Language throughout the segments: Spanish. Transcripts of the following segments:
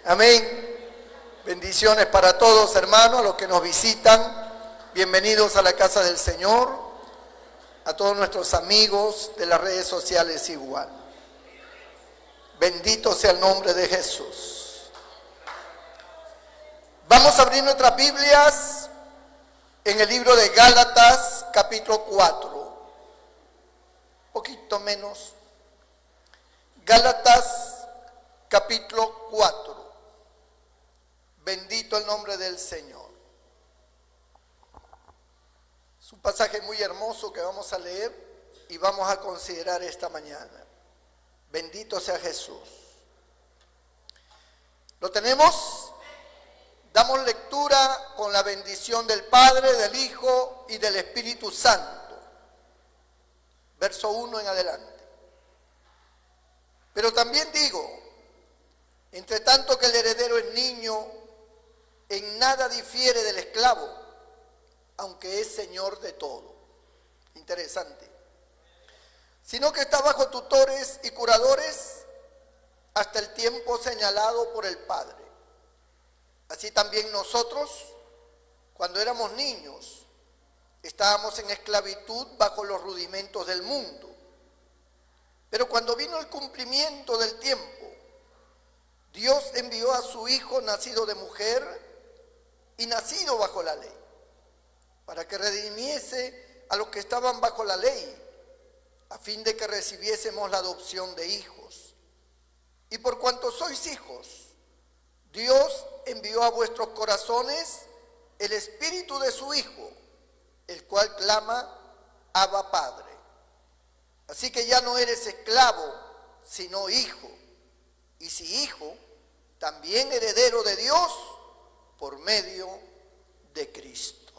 Amén. Bendiciones para todos, hermanos, los que nos visitan. Bienvenidos a la casa del Señor. A todos nuestros amigos de las redes sociales igual. Bendito sea el nombre de Jesús. Vamos a abrir nuestras Biblias en el libro de Gálatas, capítulo 4. Poquito menos. Gálatas, capítulo 4. Bendito el nombre del Señor. Es un pasaje muy hermoso que vamos a leer y vamos a considerar esta mañana. Bendito sea Jesús. ¿Lo tenemos? Damos lectura con la bendición del Padre, del Hijo y del Espíritu Santo. Verso 1 en adelante. Pero también digo, entre tanto que el heredero es niño, en nada difiere del esclavo, aunque es señor de todo. Interesante. Sino que está bajo tutores y curadores hasta el tiempo señalado por el Padre. Así también nosotros, cuando éramos niños, estábamos en esclavitud bajo los rudimentos del mundo. Pero cuando vino el cumplimiento del tiempo, Dios envió a su Hijo nacido de mujer y nacido bajo la ley, para que redimiese a los que estaban bajo la ley, a fin de que recibiésemos la adopción de hijos. Y por cuanto sois hijos, Dios envió a vuestros corazones el Espíritu de su Hijo, el cual clama, Abba Padre. Así que ya no eres esclavo, sino hijo. Y si hijo, también heredero de Dios por medio de Cristo.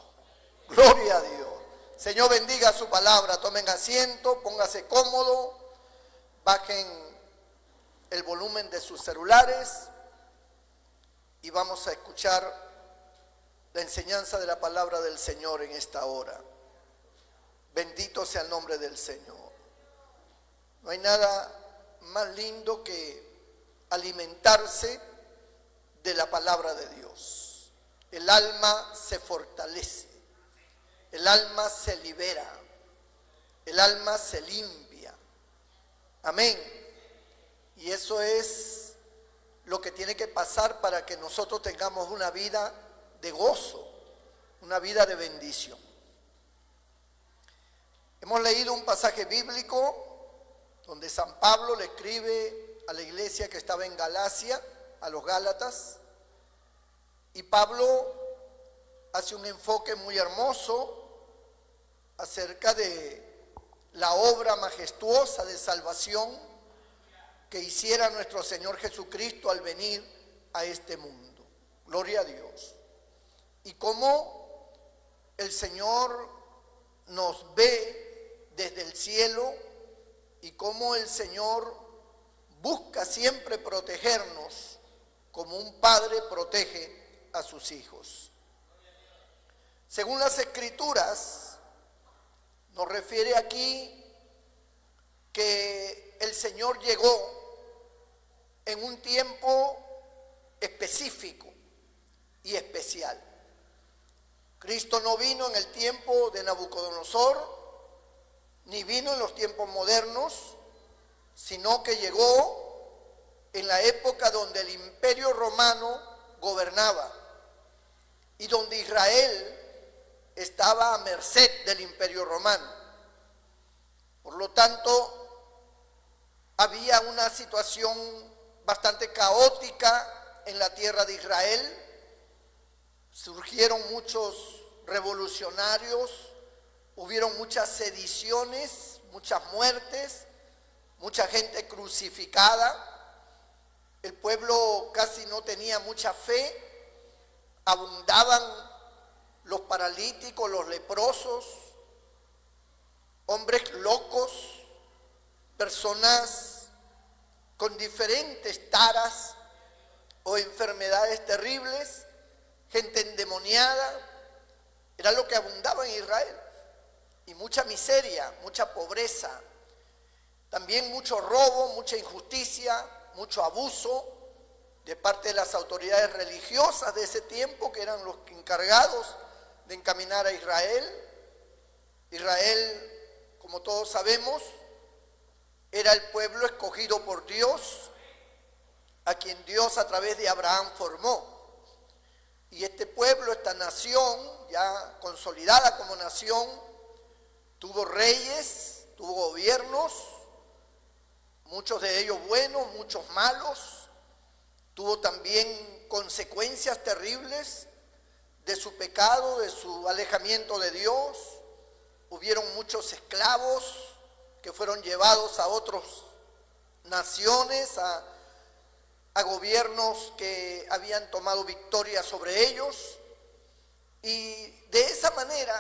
Gloria a Dios. Señor, bendiga su palabra. Tomen asiento, póngase cómodo, bajen el volumen de sus celulares y vamos a escuchar la enseñanza de la palabra del Señor en esta hora. Bendito sea el nombre del Señor. No hay nada más lindo que alimentarse de la palabra de Dios. El alma se fortalece, el alma se libera, el alma se limpia. Amén. Y eso es lo que tiene que pasar para que nosotros tengamos una vida de gozo, una vida de bendición. Hemos leído un pasaje bíblico donde San Pablo le escribe a la iglesia que estaba en Galacia, a los Gálatas, y Pablo hace un enfoque muy hermoso acerca de la obra majestuosa de salvación que hiciera nuestro Señor Jesucristo al venir a este mundo. Gloria a Dios. Y cómo el Señor nos ve desde el cielo y cómo el Señor busca siempre protegernos como un padre protege a sus hijos. Según las Escrituras, nos refiere aquí que el Señor llegó en un tiempo específico y especial. Cristo no vino en el tiempo de Nabucodonosor, ni vino en los tiempos modernos, sino que llegó en la época donde el Imperio Romano gobernaba y donde Israel estaba a merced del Imperio Romano. Por lo tanto, había una situación bastante caótica en la tierra de Israel. Surgieron muchos revolucionarios, hubieron muchas sediciones, muchas muertes, mucha gente crucificada. El pueblo casi no tenía mucha fe, abundaban los paralíticos, los leprosos, hombres locos, personas con diferentes taras o enfermedades terribles, gente endemoniada. Era lo que abundaba en Israel. Y mucha miseria, mucha pobreza, también mucho robo, mucha injusticia, mucho abuso, de parte de las autoridades religiosas de ese tiempo, que eran los encargados de encaminar a Israel. Israel, como todos sabemos, era el pueblo escogido por Dios, a quien Dios a través de Abraham formó. Y este pueblo, esta nación, ya consolidada como nación, tuvo reyes, tuvo gobiernos, muchos de ellos buenos, muchos malos. Tuvo también consecuencias terribles de su pecado, de su alejamiento de Dios. Hubieron muchos esclavos que fueron llevados a otras naciones, a gobiernos que habían tomado victoria sobre ellos. Y de esa manera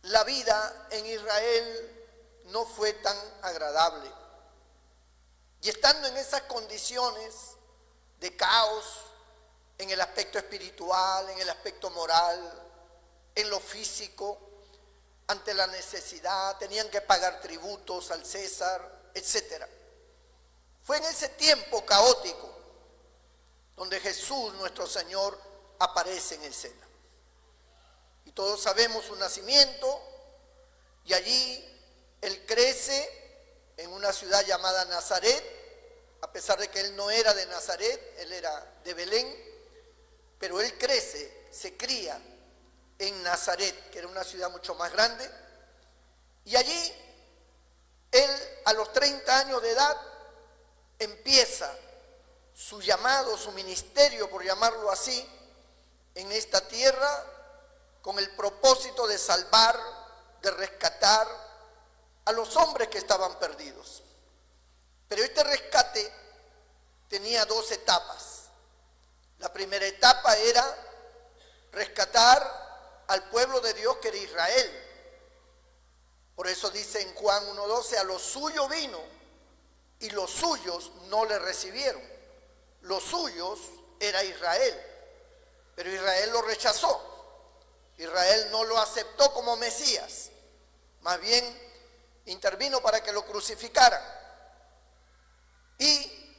la vida en Israel no fue tan agradable. Y estando en esas condiciones de caos, en el aspecto espiritual, en el aspecto moral, en lo físico, ante la necesidad, tenían que pagar tributos al César, etc. Fue en ese tiempo caótico donde Jesús, nuestro Señor, aparece en escena. Y todos sabemos su nacimiento, y allí Él crece en una ciudad llamada Nazaret, a pesar de que Él no era de Nazaret, Él era de Belén, pero Él crece, se cría en Nazaret, que era una ciudad mucho más grande, y allí Él a los 30 años de edad empieza su llamado, su ministerio, por llamarlo así, en esta tierra, con el propósito de salvar, de rescatar a los hombres que estaban perdidos. Pero este rescate tenía dos etapas. La primera etapa era rescatar al pueblo de Dios, que era Israel. Por eso dice en Juan 1:12, a los suyos vino y los suyos no le recibieron. Los suyos era Israel, pero Israel lo rechazó. Israel no lo aceptó como Mesías, más bien intervino para que lo crucificaran. Y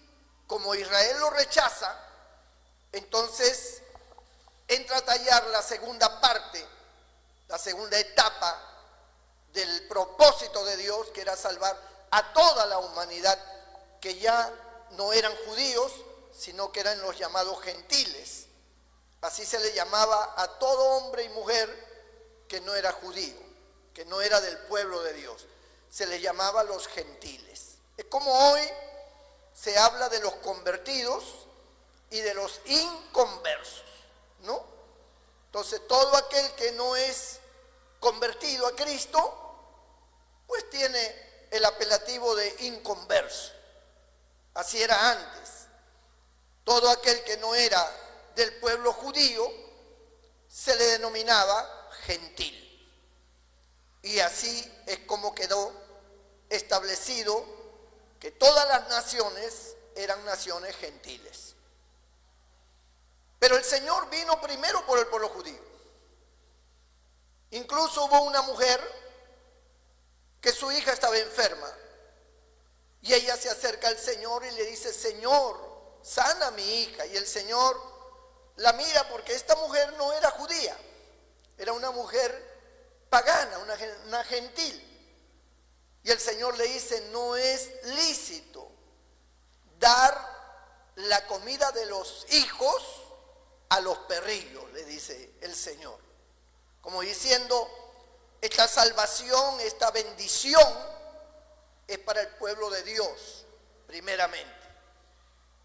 como Israel lo rechaza, entonces entra a tallar la segunda parte, la segunda etapa del propósito de Dios, que era salvar a toda la humanidad, que ya no eran judíos, sino que eran los llamados gentiles. Así se le llamaba a todo hombre y mujer que no era judío, que no era del pueblo de Dios. Se les llamaba los gentiles. Es como hoy se habla de los convertidos y de los inconversos, ¿no? Entonces todo aquel que no es convertido a Cristo, pues tiene el apelativo de inconverso. Así era antes. Todo aquel que no era del pueblo judío se le denominaba gentil. Y así es como quedó establecido que todas las naciones eran naciones gentiles. Pero el Señor vino primero por el pueblo judío. Incluso hubo una mujer que su hija estaba enferma y ella se acerca al Señor y le dice: Señor, sana a mi hija. Y el Señor la mira, porque esta mujer no era judía, era una mujer pagana, una gentil. Y el Señor le dice: no es lícito dar la comida de los hijos a los perrillos, le dice el Señor. Como diciendo, esta salvación, esta bendición es para el pueblo de Dios, primeramente.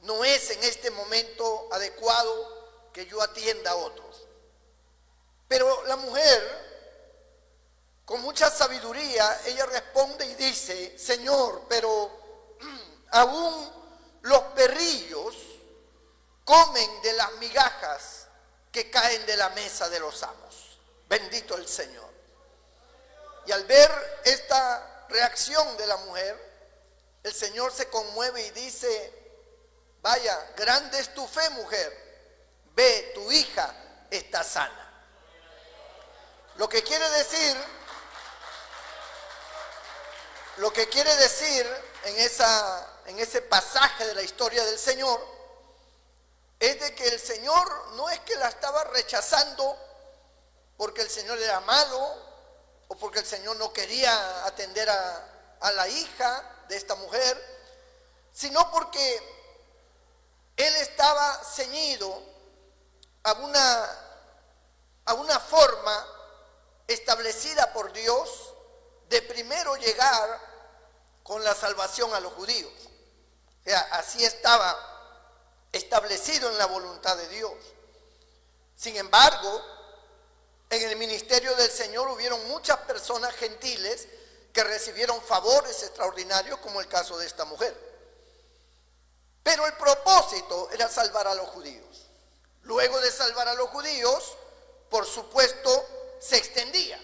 No es en este momento adecuado que yo atienda a otros. Pero la mujer, con mucha sabiduría, ella responde y dice: Señor, pero aún los perrillos comen de las migajas que caen de la mesa de los amos. Bendito el Señor. Y al ver esta reacción de la mujer, el Señor se conmueve y dice: vaya, grande es tu fe, mujer, ve, tu hija está sana. Lo que quiere decir en ese pasaje de la historia del Señor, el Señor no es que la estaba rechazando porque el Señor era malo o porque el Señor no quería atender a la hija de esta mujer, sino porque Él estaba ceñido a una forma establecida por Dios de primero llegar con la salvación a los judíos. O sea, así estaba establecido en la voluntad de Dios. Sin embargo, en el ministerio del Señor hubieron muchas personas gentiles que recibieron favores extraordinarios, como el caso de esta mujer. Pero el propósito era salvar a los judíos. Luego de salvar a los judíos, por supuesto, se extendía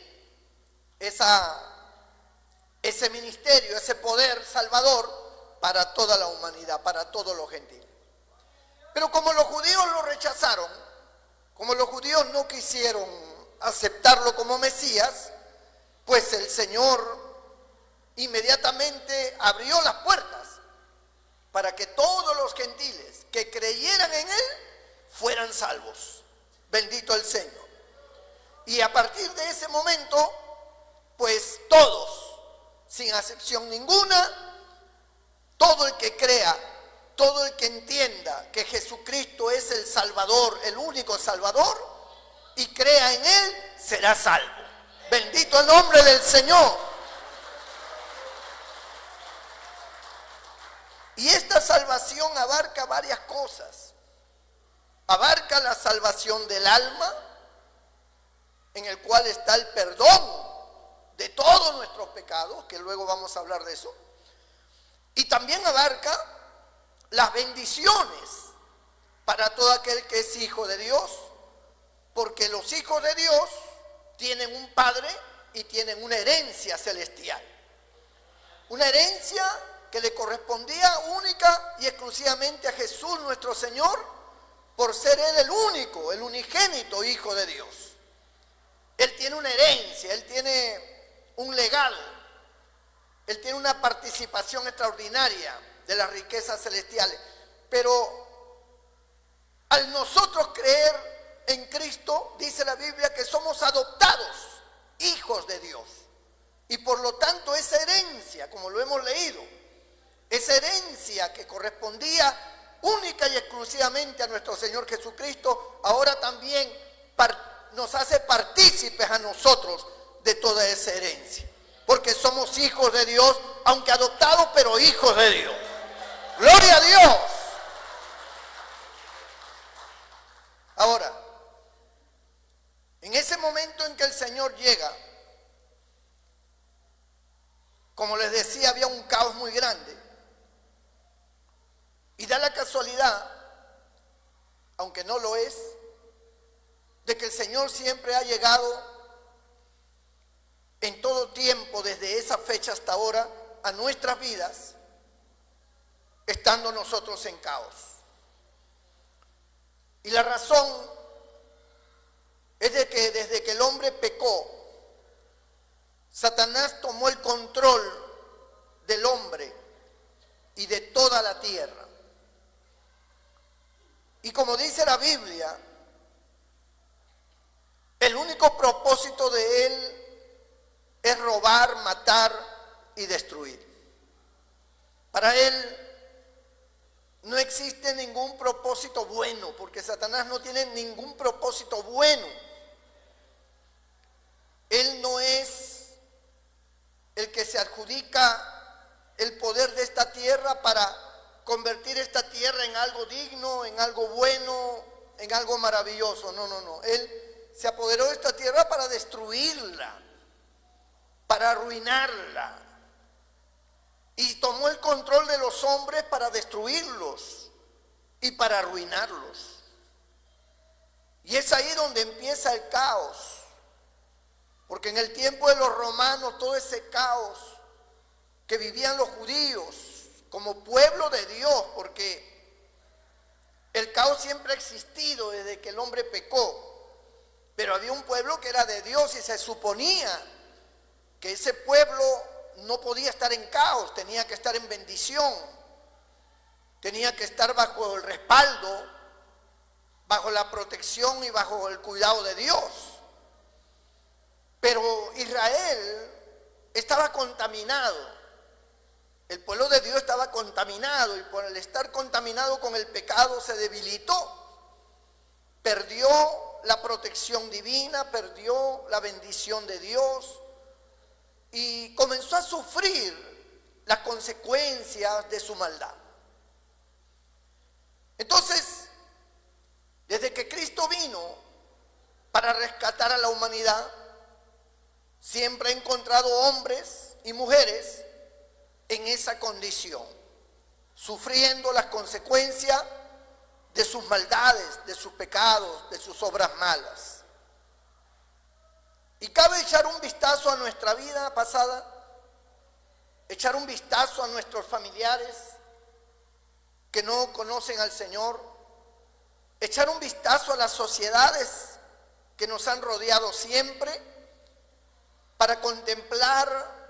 ese ministerio, ese poder salvador para toda la humanidad, para todos los gentiles. Pero como los judíos lo rechazaron, como los judíos no quisieron aceptarlo como Mesías, pues el Señor inmediatamente abrió las puertas para que todos los gentiles que creyeran en Él fueran salvos. Bendito el Señor. Y a partir de ese momento, pues todos, sin excepción ninguna, todo el que crea, todo el que entienda que Jesucristo es el Salvador, el único Salvador, y crea en Él, será salvo. Bendito el nombre del Señor. Y esta salvación abarca varias cosas. Abarca la salvación del alma, en el cual está el perdón de todos nuestros pecados, que luego vamos a hablar de eso. Y también abarca las bendiciones para todo aquel que es hijo de Dios, porque los hijos de Dios tienen un Padre y tienen una herencia celestial. Una herencia que le correspondía única y exclusivamente a Jesús nuestro Señor, por ser Él el único, el unigénito Hijo de Dios. Él tiene una herencia, Él tiene un legado, Él tiene una participación extraordinaria de las riquezas celestiales. Pero al nosotros creer en Cristo, dice la Biblia que somos adoptados hijos de Dios. Y por lo tanto esa herencia, como lo hemos leído, esa herencia que correspondía única y exclusivamente a nuestro Señor Jesucristo, ahora también nos hace partícipes a nosotros de toda esa herencia. Porque somos hijos de Dios, aunque adoptados, pero hijos de Dios. ¡Gloria a Dios! Ahora, en ese momento en que el Señor llega, como les decía, había un caos muy grande. Y da la casualidad, aunque no lo es, de que el Señor siempre ha llegado en todo tiempo, desde esa fecha hasta ahora, a nuestras vidas, estando nosotros en caos. Y la razón es de que desde que el hombre pecó, Satanás tomó el control del hombre y de toda la tierra. Y como dice la Biblia, el único propósito de él es robar, matar y destruir. Para él no existe ningún propósito bueno, porque Satanás no tiene ningún propósito bueno. Él no es el que se adjudica el poder de esta tierra para convertir esta tierra en algo digno, en algo bueno, en algo maravilloso. No. Él se apoderó de esta tierra para destruirla, para arruinarla. Y tomó el control de los hombres para destruirlos y para arruinarlos. Y es ahí donde empieza el caos. Porque en el tiempo de los romanos, todo ese caos que vivían los judíos como pueblo de Dios, porque el caos siempre ha existido desde que el hombre pecó, pero había un pueblo que era de Dios y se suponía que ese pueblo no podía estar en caos, tenía que estar en bendición, tenía que estar bajo el respaldo, bajo la protección y bajo el cuidado de Dios. Pero Israel estaba contaminado. El pueblo de Dios estaba contaminado y por el estar contaminado con el pecado se debilitó. Perdió la protección divina, perdió la bendición de Dios y comenzó a sufrir las consecuencias de su maldad. Entonces, desde que Cristo vino para rescatar a la humanidad, siempre ha encontrado hombres y mujeres en esa condición, sufriendo las consecuencias de sus maldades, de sus pecados, de sus obras malas. Y cabe echar un vistazo a nuestra vida pasada, echar un vistazo a nuestros familiares que no conocen al Señor, echar un vistazo a las sociedades que nos han rodeado siempre, para contemplar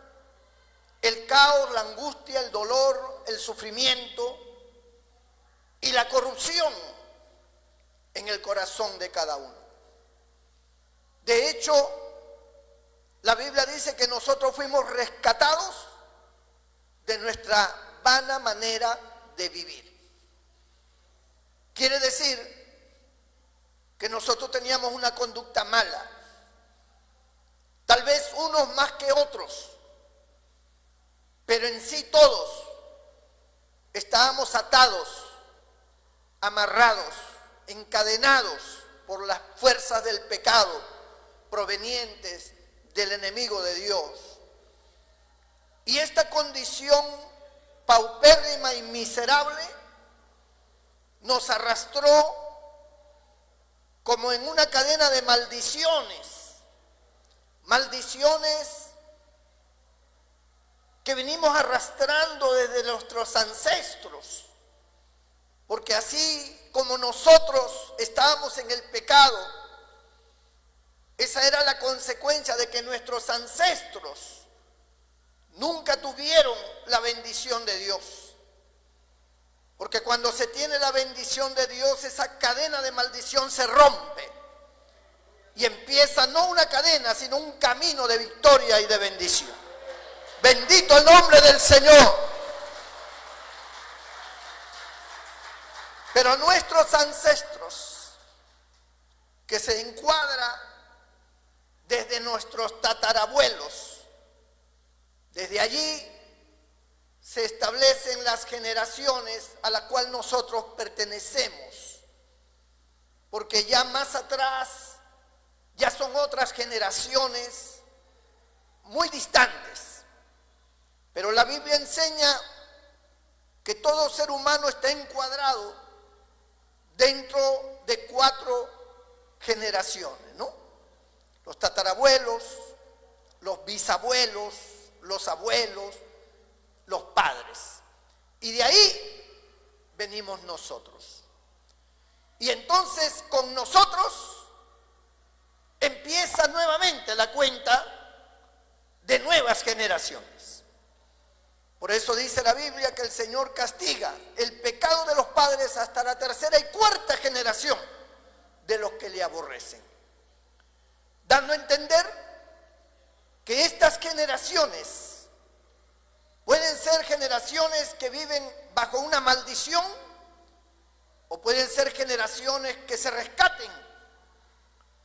el caos, la angustia, el dolor, el sufrimiento y la corrupción en el corazón de cada uno. De hecho, la Biblia dice que nosotros fuimos rescatados de nuestra vana manera de vivir. Quiere decir que nosotros teníamos una conducta mala, tal vez unos más que otros, pero en sí todos estábamos atados, amarrados, encadenados por las fuerzas del pecado provenientes del enemigo de Dios. Y esta condición paupérrima y miserable nos arrastró como en una cadena de maldiciones que venimos arrastrando desde nuestros ancestros, porque así como nosotros estábamos en el pecado, esa era la consecuencia de que nuestros ancestros nunca tuvieron la bendición de Dios. Porque cuando se tiene la bendición de Dios, esa cadena de maldición se rompe y empieza no una cadena, sino un camino de victoria y de bendición. Bendito el nombre del Señor. Pero nuestros ancestros, que se encuadra desde nuestros tatarabuelos, desde allí se establecen las generaciones a las cuales nosotros pertenecemos, porque ya más atrás ya son otras generaciones muy distantes. Pero la Biblia enseña que todo ser humano está encuadrado dentro de 4 generaciones, ¿no? Los tatarabuelos, los bisabuelos, los abuelos, los padres. Y de ahí venimos nosotros. Y entonces con nosotros empieza nuevamente la cuenta de nuevas generaciones. Por eso dice la Biblia que el Señor castiga el pecado de los padres hasta la 3ª y 4ª generación de los que le aborrecen, dando a entender que estas generaciones pueden ser generaciones que viven bajo una maldición o pueden ser generaciones que se rescaten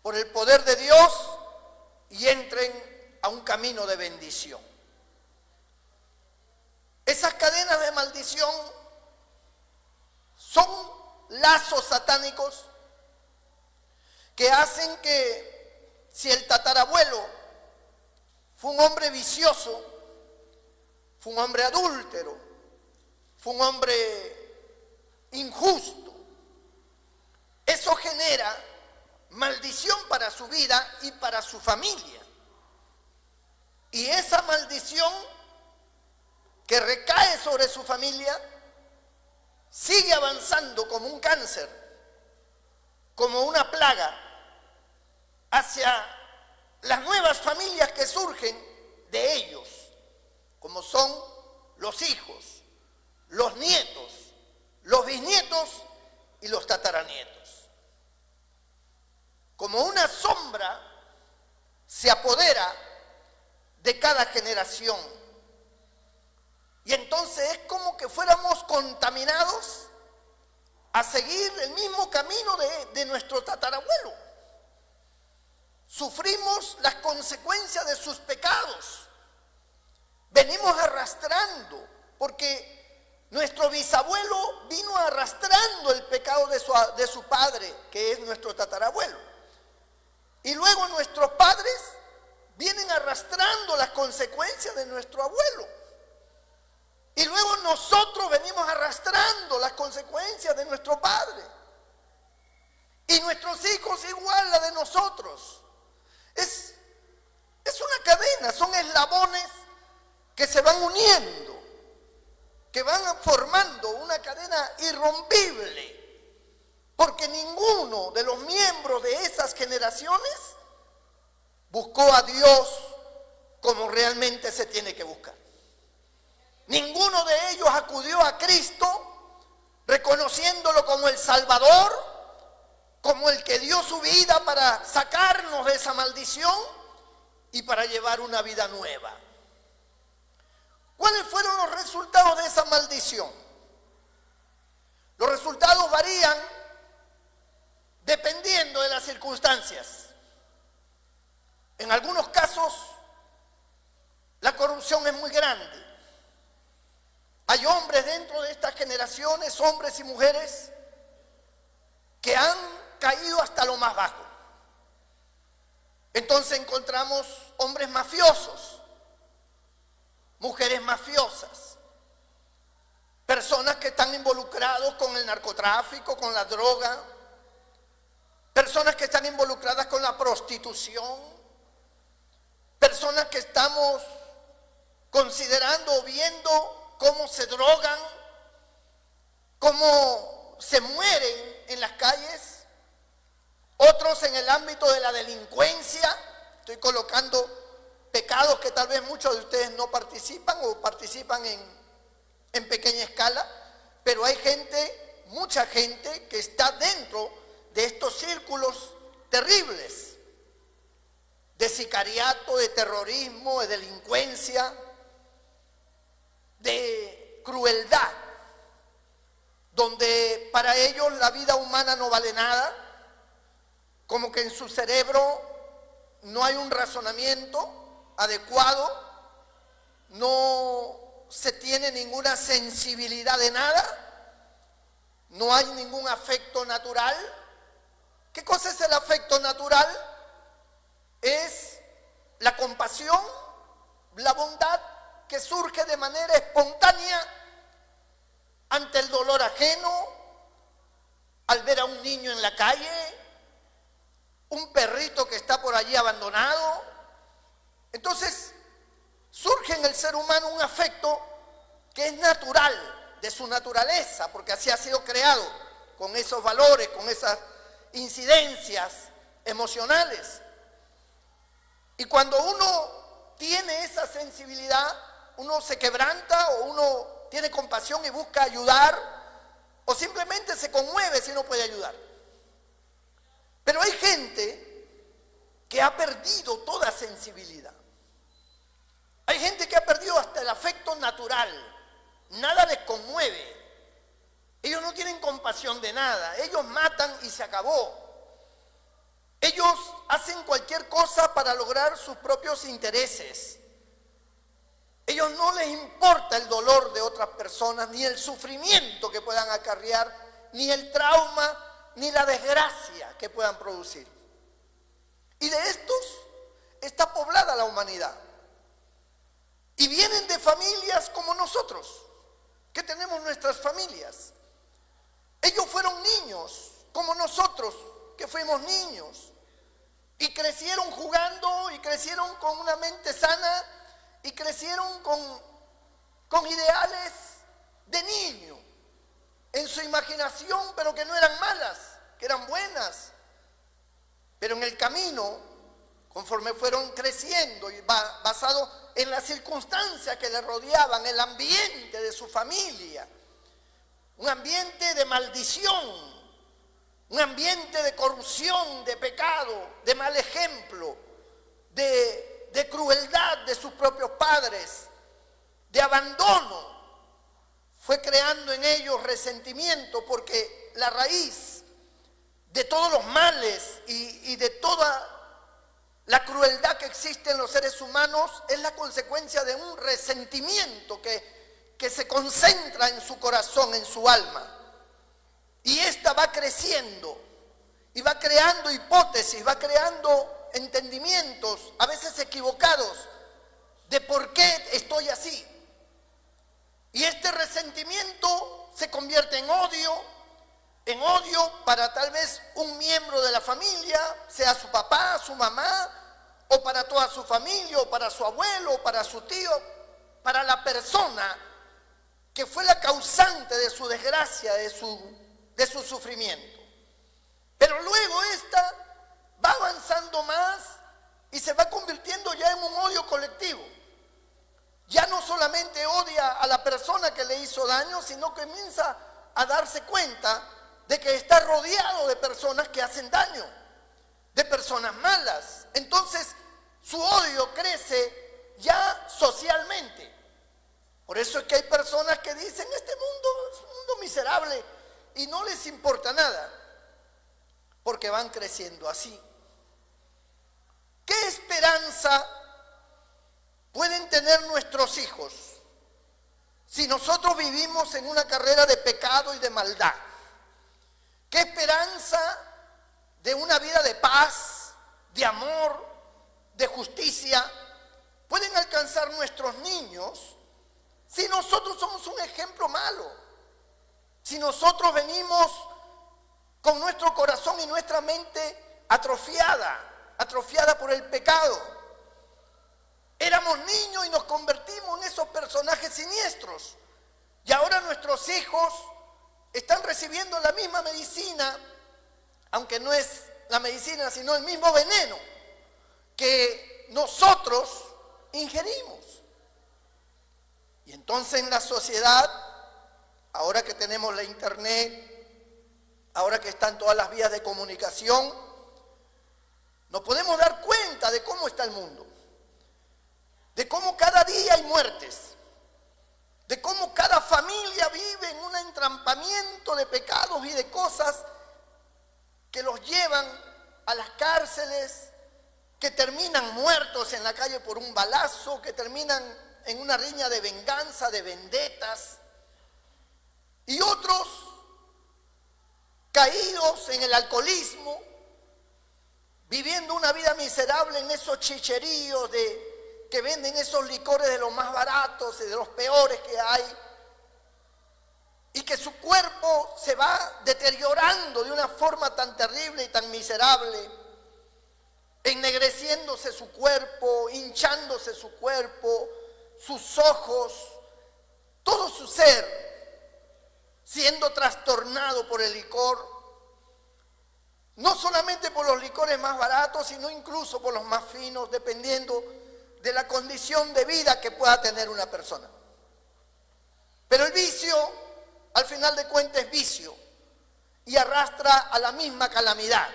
por el poder de Dios y entren a un camino de bendición. Esas cadenas de maldición son lazos satánicos que hacen que si el tatarabuelo fue un hombre vicioso, fue un hombre adúltero, fue un hombre injusto, eso genera maldición para su vida y para su familia. Y esa maldición que recae sobre su familia sigue avanzando como un cáncer, como una plaga, hacia las nuevas familias que surgen de ellos, como son los hijos, los nietos, los bisnietos y los tataranietos. generación. Y entonces es como que fuéramos contaminados a seguir el mismo camino de nuestro tatarabuelo. Sufrimos las consecuencias de sus pecados. Venimos arrastrando, porque nuestro bisabuelo vino arrastrando el pecado de su padre, que es nuestro tatarabuelo. Y luego nuestros padres vienen arrastrando las consecuencias de nuestro abuelo. Y luego nosotros venimos arrastrando las consecuencias de nuestro padre. Y nuestros hijos igual la de nosotros. Es una cadena, son eslabones que se van uniendo, que van formando una cadena irrompible, porque ninguno de los miembros de esas generaciones buscó a Dios como realmente se tiene que buscar. Ninguno de ellos acudió a Cristo reconociéndolo como el Salvador, como el que dio su vida para sacarnos de esa maldición y para llevar una vida nueva. ¿Cuáles fueron los resultados de esa maldición? Los resultados varían dependiendo de las circunstancias. En algunos casos, la corrupción es muy grande. Hay hombres dentro de estas generaciones, hombres y mujeres, que han caído hasta lo más bajo. Entonces encontramos hombres mafiosos, mujeres mafiosas, personas que están involucrados con el narcotráfico, con la droga, personas que están involucradas con la prostitución, personas que estamos considerando o viendo cómo se drogan, cómo se mueren en las calles, otros en el ámbito de la delincuencia. Estoy colocando pecados que tal vez muchos de ustedes no participan o participan en pequeña escala, pero hay gente, mucha gente que está dentro de estos círculos terribles de sicariato, de terrorismo, de delincuencia, de crueldad, donde para ellos la vida humana no vale nada, como que en su cerebro no hay un razonamiento adecuado, no se tiene ninguna sensibilidad de nada, no hay ningún afecto natural. ¿Qué cosa es el afecto natural? Es la compasión, la bondad que surge de manera espontánea ante el dolor ajeno, al ver a un niño en la calle, un perrito que está por allí abandonado. Entonces surge en el ser humano un afecto que es natural, de su naturaleza, porque así ha sido creado, con esos valores, con esas incidencias emocionales. Y cuando uno tiene esa sensibilidad, uno se quebranta o uno tiene compasión y busca ayudar, o simplemente se conmueve si no puede ayudar. Pero hay gente que ha perdido toda sensibilidad. Hay gente que ha perdido hasta el afecto natural. Nada les conmueve. Ellos no tienen compasión de nada. Ellos matan y se acabó. Ellos hacen cualquier cosa para lograr sus propios intereses. Ellos no les importa el dolor de otras personas, ni el sufrimiento que puedan acarrear, ni el trauma, ni la desgracia que puedan producir. Y de estos está poblada la humanidad. Y vienen de familias como nosotros, que tenemos nuestras familias. Ellos fueron niños, como nosotros, que fuimos niños. Y crecieron jugando, y crecieron con una mente sana, y crecieron con ideales de niño, en su imaginación, pero que no eran malas, que eran buenas. Pero en el camino, conforme fueron creciendo y basado en las circunstancias que le rodeaban, el ambiente de su familia, un ambiente de maldición, un ambiente de corrupción, de pecado, de mal ejemplo, de de crueldad de sus propios padres, de abandono, fue creando en ellos resentimiento, porque la raíz de todos los males y de toda la crueldad que existe en los seres humanos es la consecuencia de un resentimiento que se concentra en su corazón, en su alma. Y esta va creciendo y va creando hipótesis, va creando entendimientos, a veces equivocados, de por qué estoy así. Y este resentimiento se convierte en odio para tal vez un miembro de la familia, sea su papá, su mamá, o para toda su familia, o para su abuelo, o para su tío, para la persona que fue la causante de su desgracia, de su sufrimiento. Pero luego esta va avanzando más y se va convirtiendo ya en un odio colectivo. Ya no solamente odia a la persona que le hizo daño, sino que comienza a darse cuenta de que está rodeado de personas que hacen daño, de personas malas. Entonces su odio crece ya socialmente. Por eso es que hay personas que dicen, este mundo es un mundo miserable, y no les importa nada, porque van creciendo así. ¿Qué esperanza pueden tener nuestros hijos si nosotros vivimos en una carrera de pecado y de maldad? ¿Qué esperanza de una vida de paz, de amor, de justicia pueden alcanzar nuestros niños si nosotros somos un ejemplo malo? Si nosotros venimos con nuestro corazón y nuestra mente atrofiada por el pecado. Éramos niños y nos convertimos en esos personajes siniestros. Y ahora nuestros hijos están recibiendo la misma medicina, aunque no es la medicina, sino el mismo veneno que nosotros ingerimos. Y entonces en la sociedad, ahora que tenemos la internet, ahora que están todas las vías de comunicación, nos podemos dar cuenta de cómo está el mundo, de cómo cada día hay muertes, de cómo cada familia vive en un entrampamiento de pecados y de cosas que los llevan a las cárceles, que terminan muertos en la calle por un balazo, que terminan en una riña de venganza, de vendetas, y otros caídos en el alcoholismo, viviendo una vida miserable en esos chicheríos que venden esos licores de los más baratos y de los peores que hay, y que su cuerpo se va deteriorando de una forma tan terrible y tan miserable, ennegreciéndose su cuerpo, hinchándose su cuerpo, sus ojos, todo su ser siendo trastornado por el licor, no solamente por los licores más baratos, sino incluso por los más finos, dependiendo de la condición de vida que pueda tener una persona. Pero el vicio, al final de cuentas, es vicio y arrastra a la misma calamidad,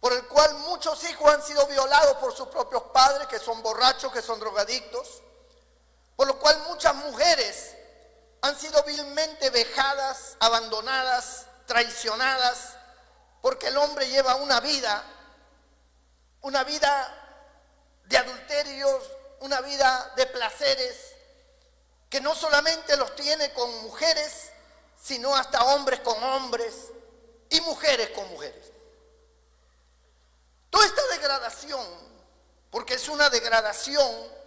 por el cual muchos hijos han sido violados por sus propios padres, que son borrachos, que son drogadictos, por lo cual muchas mujeres han sido vilmente vejadas, abandonadas, traicionadas, porque el hombre lleva una vida de adulterios, una vida de placeres, que no solamente los tiene con mujeres, sino hasta hombres con hombres y mujeres con mujeres. Toda esta degradación, porque es una degradación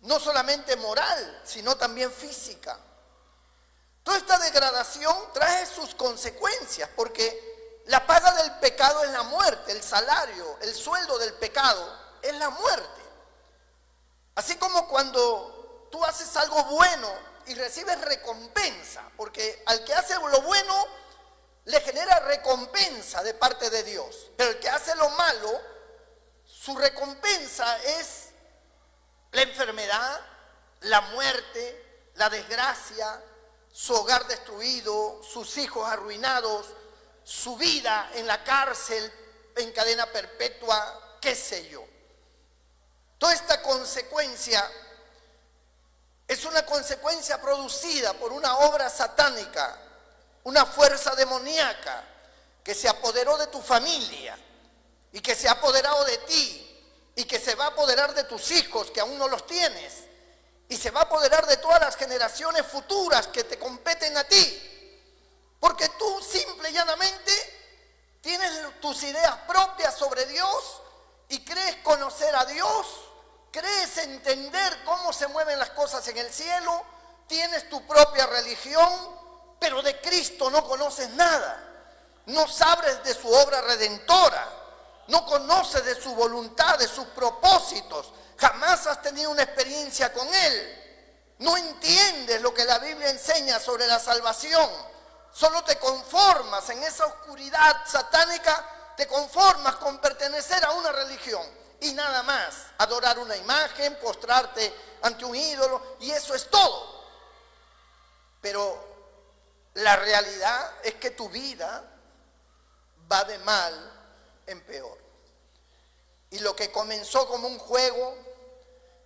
no solamente moral, sino también física. Toda esta degradación trae sus consecuencias, porque la paga del pecado es la muerte, el salario, el sueldo del pecado es la muerte. Así como cuando tú haces algo bueno y recibes recompensa, porque al que hace lo bueno le genera recompensa de parte de Dios, pero el que hace lo malo, su recompensa es la enfermedad, la muerte, la desgracia, su hogar destruido, sus hijos arruinados, su vida en la cárcel, en cadena perpetua, qué sé yo. Toda esta consecuencia es una consecuencia producida por una obra satánica, una fuerza demoníaca que se apoderó de tu familia y que se ha apoderado de ti y que se va a apoderar de tus hijos que aún no los tienes y se va a apoderar de todas las generaciones futuras que te competen a ti, porque tú simple y llanamente tienes tus ideas propias sobre Dios y crees conocer a Dios, crees entender cómo se mueven las cosas en el cielo, tienes tu propia religión, pero de Cristo no conoces nada, no sabes de su obra redentora, no conoces de su voluntad, de sus propósitos, jamás has tenido una experiencia con Él, no entiendes lo que la Biblia enseña sobre la salvación, solo te conformas en esa oscuridad satánica, te conformas con pertenecer a una religión y nada más, adorar una imagen, postrarte ante un ídolo y eso es todo. Pero la realidad es que tu vida va de mal en peor. Y lo que comenzó como un juego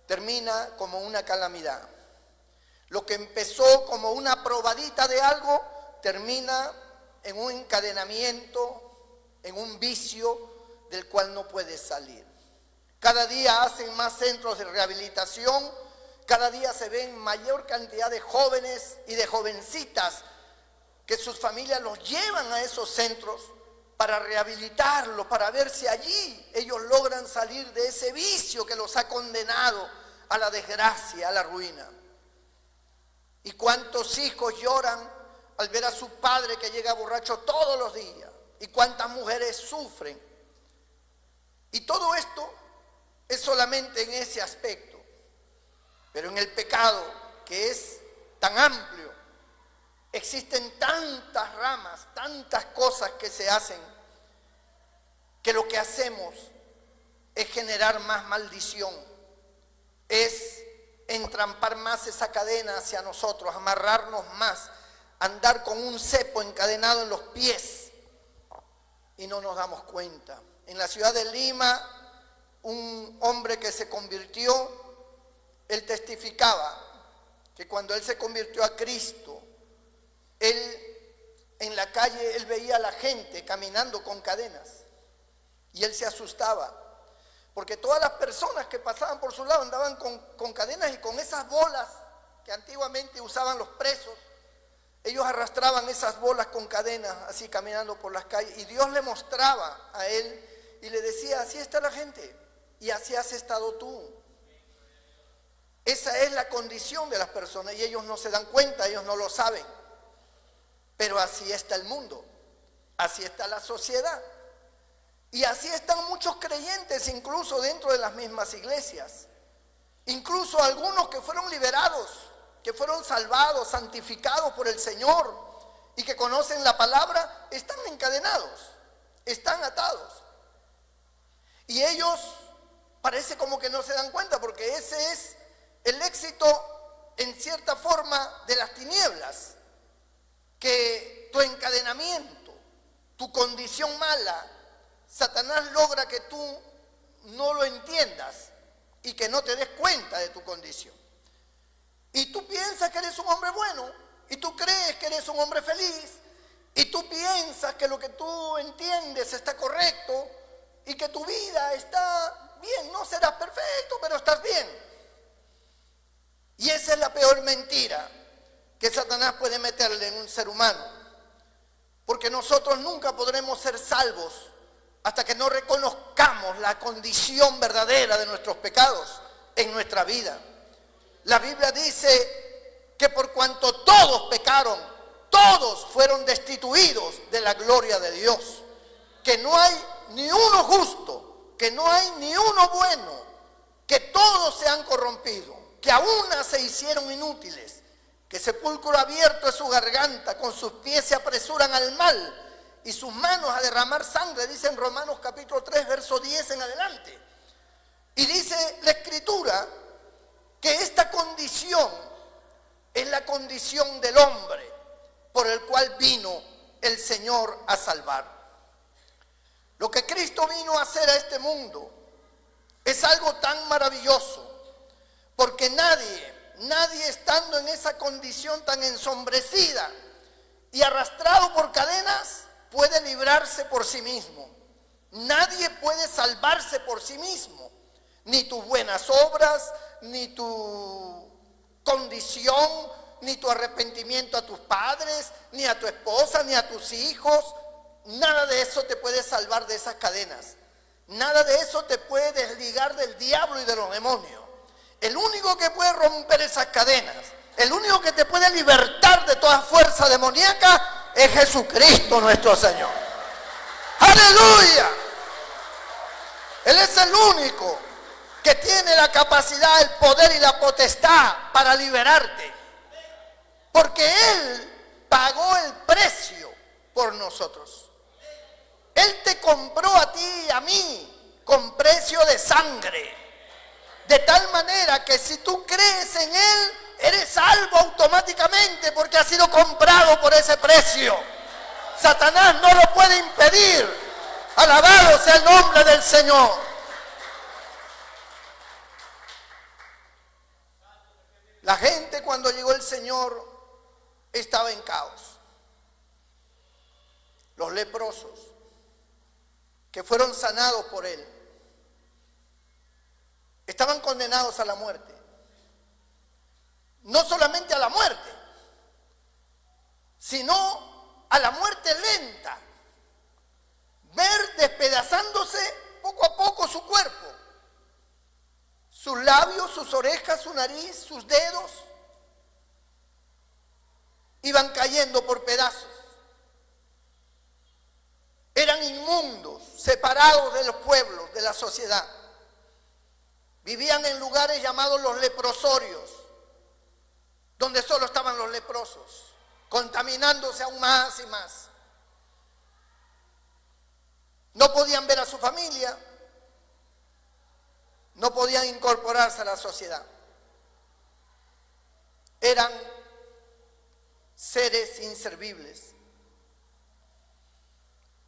termina como una calamidad. Lo que empezó como una probadita de algo termina en un encadenamiento, en un vicio del cual no puedes salir. Cada día hacen más centros de rehabilitación, cada día se ven mayor cantidad de jóvenes y de jovencitas que sus familias los llevan a esos centros para rehabilitarlos, para ver si allí ellos logran salir de ese vicio que los ha condenado a la desgracia, a la ruina. Y cuántos hijos lloran al ver a su padre que llega borracho todos los días, y cuántas mujeres sufren. Y todo esto es solamente en ese aspecto, pero en el pecado, que es tan amplio, existen tantas ramas, tantas cosas que se hacen, que lo que hacemos es generar más maldición, es entrampar más esa cadena hacia nosotros, amarrarnos más, andar con un cepo encadenado en los pies y no nos damos cuenta. En la ciudad de Lima, un hombre que se convirtió, él testificaba que cuando él se convirtió a Cristo, él en la calle, él veía a la gente caminando con cadenas y él se asustaba, porque todas las personas que pasaban por su lado andaban con cadenas y con esas bolas que antiguamente usaban los presos, ellos arrastraban esas bolas con cadenas así caminando por las calles y Dios le mostraba a él y le decía, así está la gente y así has estado tú. Esa es la condición de las personas y ellos no se dan cuenta, ellos no lo saben. Pero así está el mundo, así está la sociedad. Y así están muchos creyentes incluso dentro de las mismas iglesias. Incluso algunos que fueron liberados, que fueron salvados, santificados por el Señor y que conocen la palabra, están encadenados, están atados. Y ellos parece como que no se dan cuenta porque ese es el éxito en cierta forma de las tinieblas, que tu encadenamiento, tu condición mala, Satanás logra que tú no lo entiendas y que no te des cuenta de tu condición. Y tú piensas que eres un hombre bueno y tú crees que eres un hombre feliz y tú piensas que lo que tú entiendes está correcto y que tu vida está bien, no serás perfecto, pero estás bien. Y esa es la peor mentira que Satanás puede meterle en un ser humano, porque nosotros nunca podremos ser salvos hasta que no reconozcamos la condición verdadera de nuestros pecados en nuestra vida. La Biblia dice que por cuanto todos pecaron, todos fueron destituidos de la gloria de Dios, que no hay ni uno justo, que no hay ni uno bueno, que todos se han corrompido, que a una se hicieron inútiles, que sepulcro abierto es su garganta, con sus pies se apresuran al mal y sus manos a derramar sangre, dice en Romanos capítulo 3, verso 10 en adelante. Y dice la Escritura que esta condición es la condición del hombre por el cual vino el Señor a salvar. Lo que Cristo vino a hacer a este mundo Es algo tan maravilloso, porque nadie estando en esa condición tan ensombrecida y arrastrado por cadenas, puede librarse por sí mismo. Nadie puede salvarse por sí mismo, ni tus buenas obras, ni tu condición, ni tu arrepentimiento a tus padres, ni a tu esposa, ni a tus hijos. Nada de eso te puede salvar de esas cadenas. Nada de eso te puede desligar del diablo y de los demonios. El único que puede romper esas cadenas, el único que te puede libertar de toda fuerza demoníaca es Jesucristo nuestro Señor. ¡Aleluya! Él es el único que tiene la capacidad, el poder y la potestad para liberarte. Porque Él pagó el precio por nosotros. Él te compró a ti y a mí con precio de sangre. De tal manera que si tú crees en Él, eres salvo automáticamente porque has sido comprado por ese precio. Satanás no lo puede impedir. Alabado sea el nombre del Señor. La gente cuando llegó el Señor estaba en caos. Los leprosos que fueron sanados por Él estaban condenados a la muerte. No solamente a la muerte, sino a la muerte lenta. Ver despedazándose poco a poco su cuerpo. Sus labios, sus orejas, su nariz, sus dedos iban cayendo por pedazos. Eran inmundos, separados de los pueblos, de la sociedad. Vivían en lugares llamados los leprosorios, donde solo estaban los leprosos, contaminándose aún más y más. No podían ver a su familia, no podían incorporarse a la sociedad. Eran seres inservibles.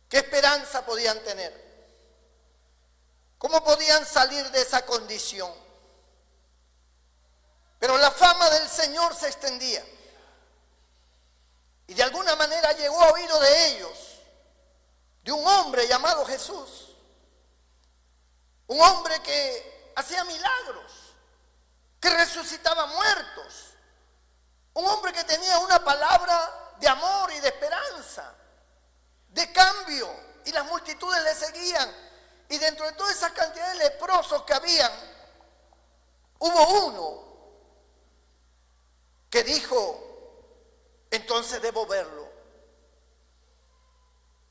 ¿Qué esperanza podían tener? ¿Cómo podían salir de esa condición? Pero la fama del Señor se extendía. Y de alguna manera llegó a oído de ellos, de un hombre llamado Jesús. Un hombre que hacía milagros, que resucitaba muertos. Un hombre que tenía una palabra de amor y de esperanza, de cambio, y las multitudes le seguían. Y dentro de toda esa cantidad de leprosos que habían, hubo uno que dijo: entonces debo verlo.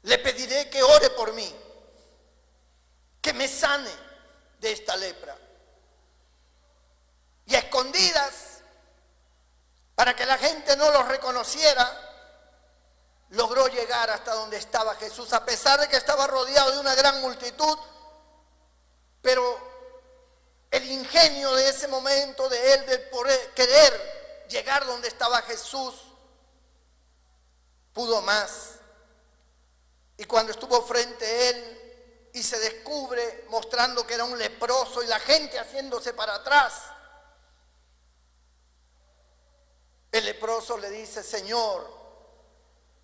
Le pediré que ore por mí, que me sane de esta lepra. Y a escondidas, para que la gente no lo reconociera, logró llegar hasta donde estaba Jesús, a pesar de que estaba rodeado de una gran multitud. Pero el ingenio de ese momento de él, de querer llegar donde estaba Jesús, pudo más. Y cuando estuvo frente a él y se descubre mostrando que era un leproso y la gente haciéndose para atrás, el leproso le dice: Señor,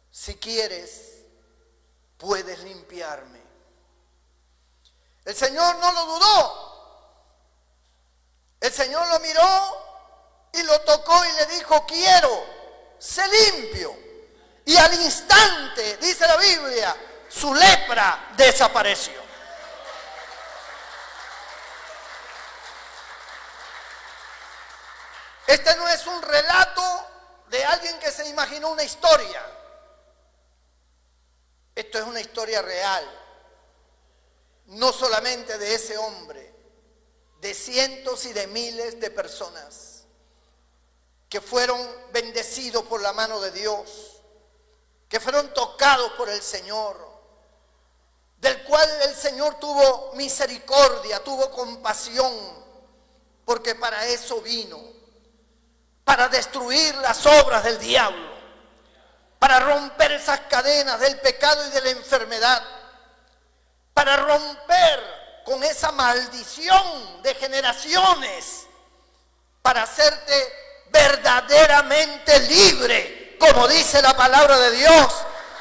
si quieres, puedes limpiarme. El Señor no lo dudó. El Señor lo miró y lo tocó y le dijo: quiero, sé limpio. Y al instante, dice la Biblia, su lepra desapareció. Este no es un relato de alguien que se imaginó una historia. Esto es una historia real. No solamente de ese hombre, de cientos y de miles de personas que fueron bendecidos por la mano de Dios, que fueron tocados por el Señor, del cual el Señor tuvo misericordia, tuvo compasión, porque para eso vino, para destruir las obras del diablo, para romper esas cadenas del pecado y de la enfermedad, para romper con esa maldición de generaciones para hacerte verdaderamente libre, como dice la palabra de Dios,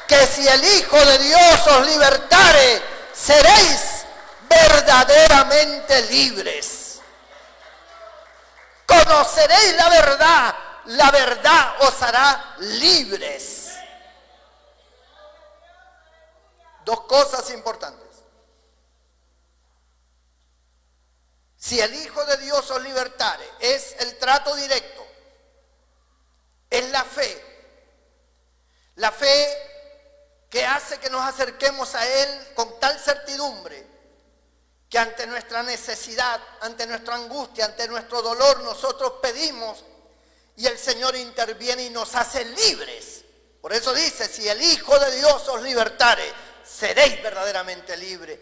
que si el Hijo de Dios os libertare, seréis verdaderamente libres. Conoceréis la verdad os hará libres. Dos cosas importantes. Si el Hijo de Dios os libertare, es el trato directo, es la fe que hace que nos acerquemos a Él con tal certidumbre que ante nuestra necesidad, ante nuestra angustia, ante nuestro dolor, nosotros pedimos y el Señor interviene y nos hace libres. Por eso dice, si el Hijo de Dios os libertare, seréis verdaderamente libres.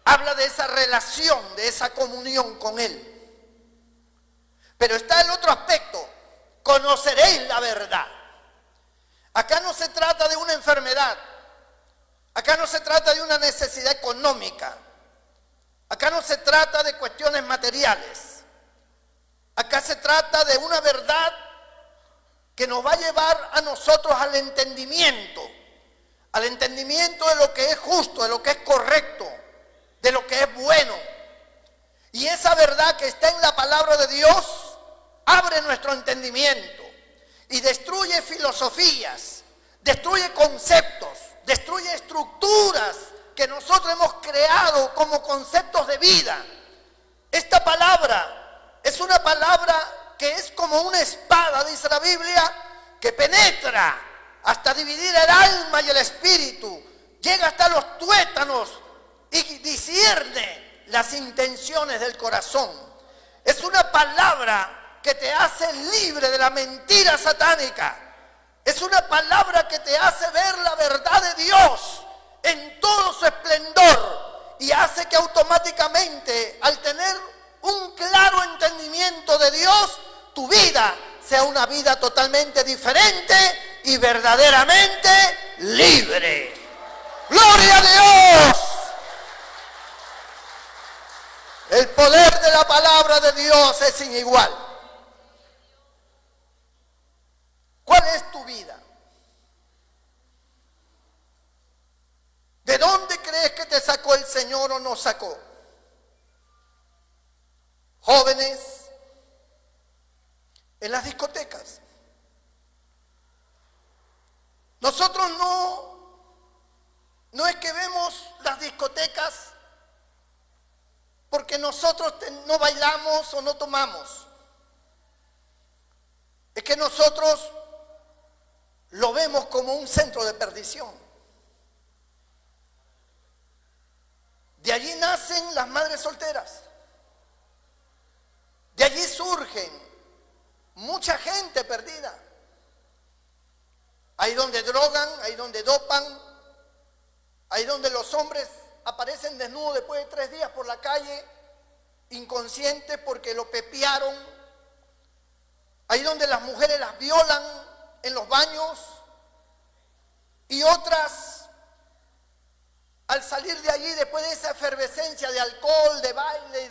Habla de esa relación, de esa comunión con Él. Pero está el otro aspecto, conoceréis la verdad. Acá no se trata de una enfermedad, acá no se trata de una necesidad económica, acá no se trata de cuestiones materiales, acá se trata de una verdad que nos va a llevar a nosotros al entendimiento de lo que es justo, de lo que es correcto, de lo que es bueno. Y esa verdad que está en la palabra de Dios abre nuestro entendimiento y destruye filosofías, destruye conceptos, destruye estructuras que nosotros hemos creado como conceptos de vida. Esta palabra es una palabra que es como una espada, dice la Biblia, que penetra hasta dividir el alma y el espíritu, llega hasta los tuétanos y discierne las intenciones del corazón. Es una palabra que te hace libre de la mentira satánica. Es una palabra que te hace ver la verdad de Dios en todo su esplendor y hace que automáticamente, al tener un claro entendimiento de Dios, tu vida sea una vida totalmente diferente y verdaderamente libre. ¡Gloria a Dios! El poder de la palabra de Dios es sin igual. ¿Cuál es tu vida? ¿De dónde crees que te sacó el Señor o nos sacó? Jóvenes, en las discotecas. Nosotros no es que vemos las discotecas porque nosotros no bailamos o no tomamos. Es que nosotros lo vemos como un centro de perdición. De allí nacen las madres solteras. De allí surgen mucha gente perdida. Ahí donde drogan, ahí donde dopan, ahí donde los hombres aparecen desnudos después de 3 días por la calle, inconscientes porque lo pepearon. Ahí donde las mujeres las violan en los baños y otras, al salir de allí después de esa efervescencia de alcohol, de baile y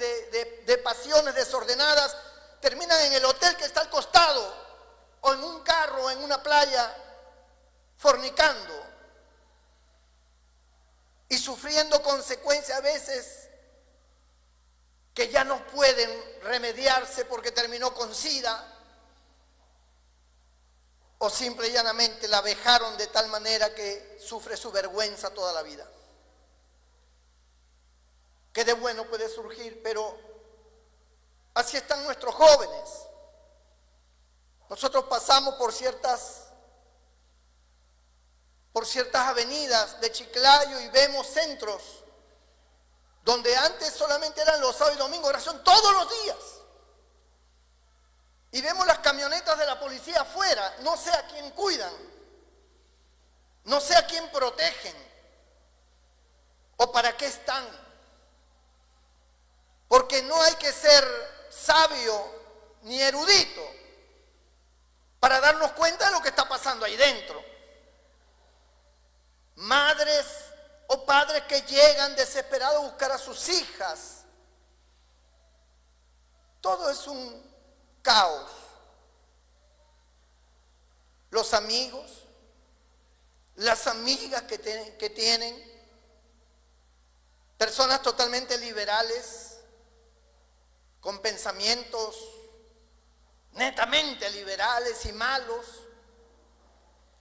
de pasiones desordenadas, terminan en el hotel que está al costado o en un carro o en una playa fornicando y sufriendo consecuencias a veces que ya no pueden remediarse porque terminó con SIDA, o simple y llanamente la vejaron de tal manera que sufre su vergüenza toda la vida. ¿Qué de bueno puede surgir? Pero así están nuestros jóvenes. Nosotros pasamos por ciertas avenidas de Chiclayo y vemos centros donde antes solamente eran los sábados y domingos, ahora son todos los días. Y vemos las camionetas de la policía afuera, no sé a quién cuidan, no sé a quién protegen o para qué están. Porque no hay que ser sabio ni erudito para darnos cuenta de lo que está pasando ahí dentro. Madres o padres que llegan desesperados a buscar a sus hijas. Todo es un caos. Los amigos, las amigas que tienen, personas totalmente liberales, con pensamientos netamente liberales y malos,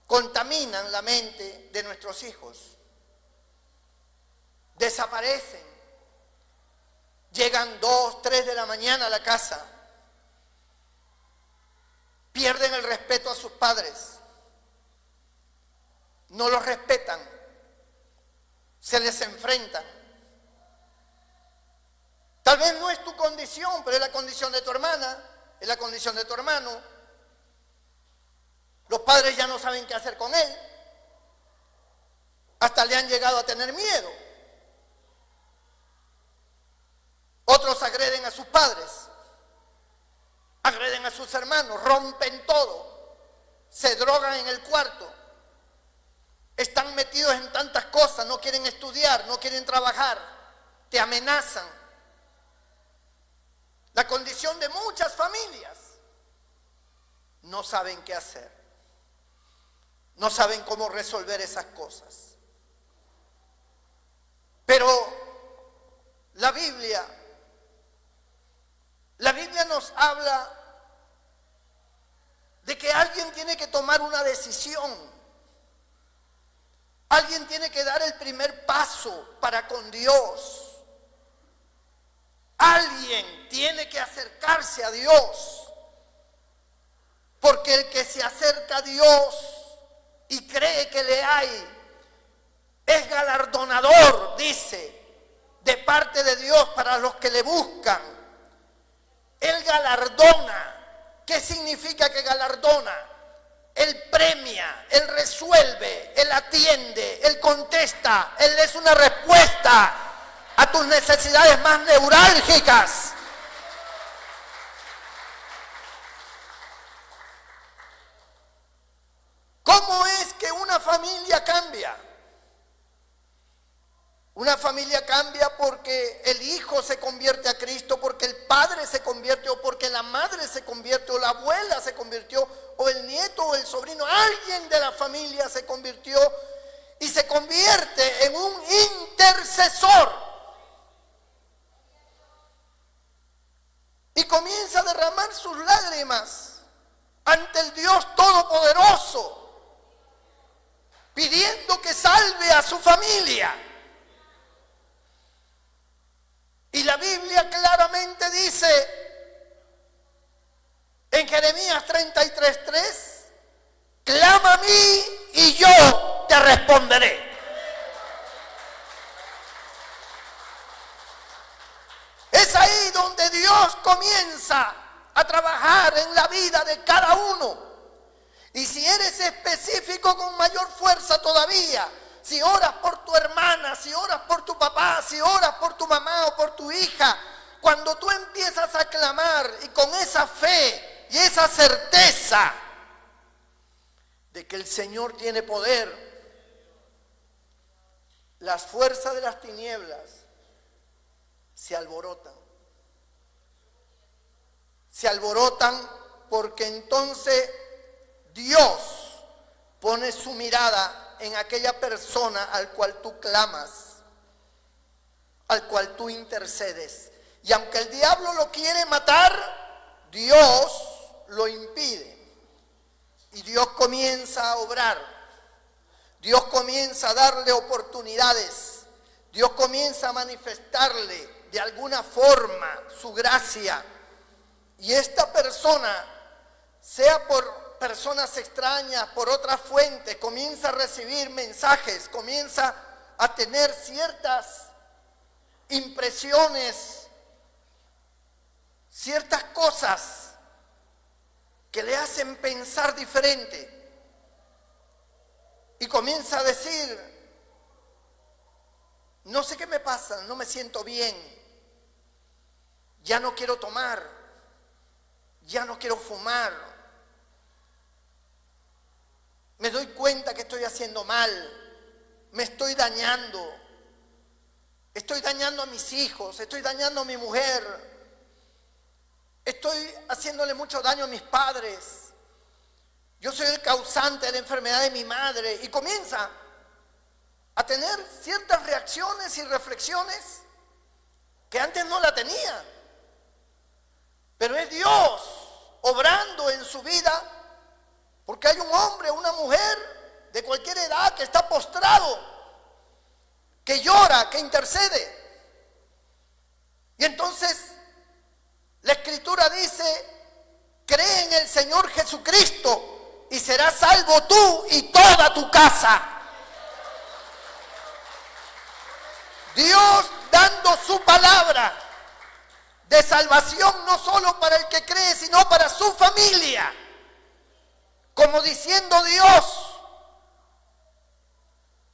contaminan la mente de nuestros hijos. Desaparecen. Llegan 2, 3 de la mañana a la casa. Pierden el respeto a sus padres. No los respetan. Se les enfrentan. Tal vez no es tu condición, pero es la condición de tu hermana, es la condición de tu hermano. Los padres ya no saben qué hacer con él. Hasta le han llegado a tener miedo. Otros agreden a sus padres, agreden a sus hermanos, rompen todo, se drogan en el cuarto, están metidos en tantas cosas, no quieren estudiar, no quieren trabajar, te amenazan. La condición de muchas familias, no saben qué hacer, no saben cómo resolver esas cosas. Pero la Biblia nos habla de que alguien tiene que tomar una decisión. Alguien tiene que dar el primer paso para con Dios. Alguien tiene que acercarse a Dios. Porque el que se acerca a Dios y cree que le hay, es galardonador, dice, de parte de Dios para los que le buscan. Él galardona. ¿Qué significa que galardona? Él premia, Él resuelve, Él atiende, Él contesta, Él es una respuesta a tus necesidades más neurálgicas. ¿Cómo es que una familia cambia? Una familia cambia porque el hijo se convierte a Cristo, porque el padre se convierte, o porque la madre se convierte, o la abuela se convirtió, o el nieto o el sobrino, alguien de la familia se convirtió y se convierte en un intercesor. Y comienza a derramar sus lágrimas ante el Dios Todopoderoso, pidiendo que salve a su familia. Y la Biblia claramente dice en Jeremías 33:3, clama a mí y yo te responderé. Es ahí donde Dios comienza a trabajar en la vida de cada uno. Y si eres específico, con mayor fuerza todavía. Si oras por tu hermana, si oras por tu papá, si oras por tu mamá o por tu hija, cuando tú empiezas a clamar y con esa fe y esa certeza de que el Señor tiene poder, las fuerzas de las tinieblas se alborotan. Se alborotan porque entonces Dios pone su mirada en aquella persona al cual tú clamas, al cual tú intercedes. Y aunque el diablo lo quiere matar, Dios lo impide. Y Dios comienza a obrar. Dios comienza a darle oportunidades. Dios comienza a manifestarle de alguna forma su gracia. Y esta persona, sea por personas extrañas, por otras fuentes, comienza a recibir mensajes, comienza a tener ciertas impresiones, ciertas cosas que le hacen pensar diferente. Y comienza a decir, no sé qué me pasa, no me siento bien, ya no quiero tomar, ya no quiero fumar. Me doy cuenta que estoy haciendo mal, me estoy dañando. Estoy dañando a mis hijos, estoy dañando a mi mujer. Estoy haciéndole mucho daño a mis padres. Yo soy el causante de la enfermedad de mi madre. Y comienza a tener ciertas reacciones y reflexiones que antes no la tenía. Pero es Dios obrando en su vida, porque hay un hombre o una mujer de cualquier edad que está postrado, que llora, que intercede. Y entonces la Escritura dice: cree en el Señor Jesucristo y serás salvo tú y toda tu casa. Dios dando su palabra de salvación no solo para el que cree, sino para su familia. Como diciendo Dios: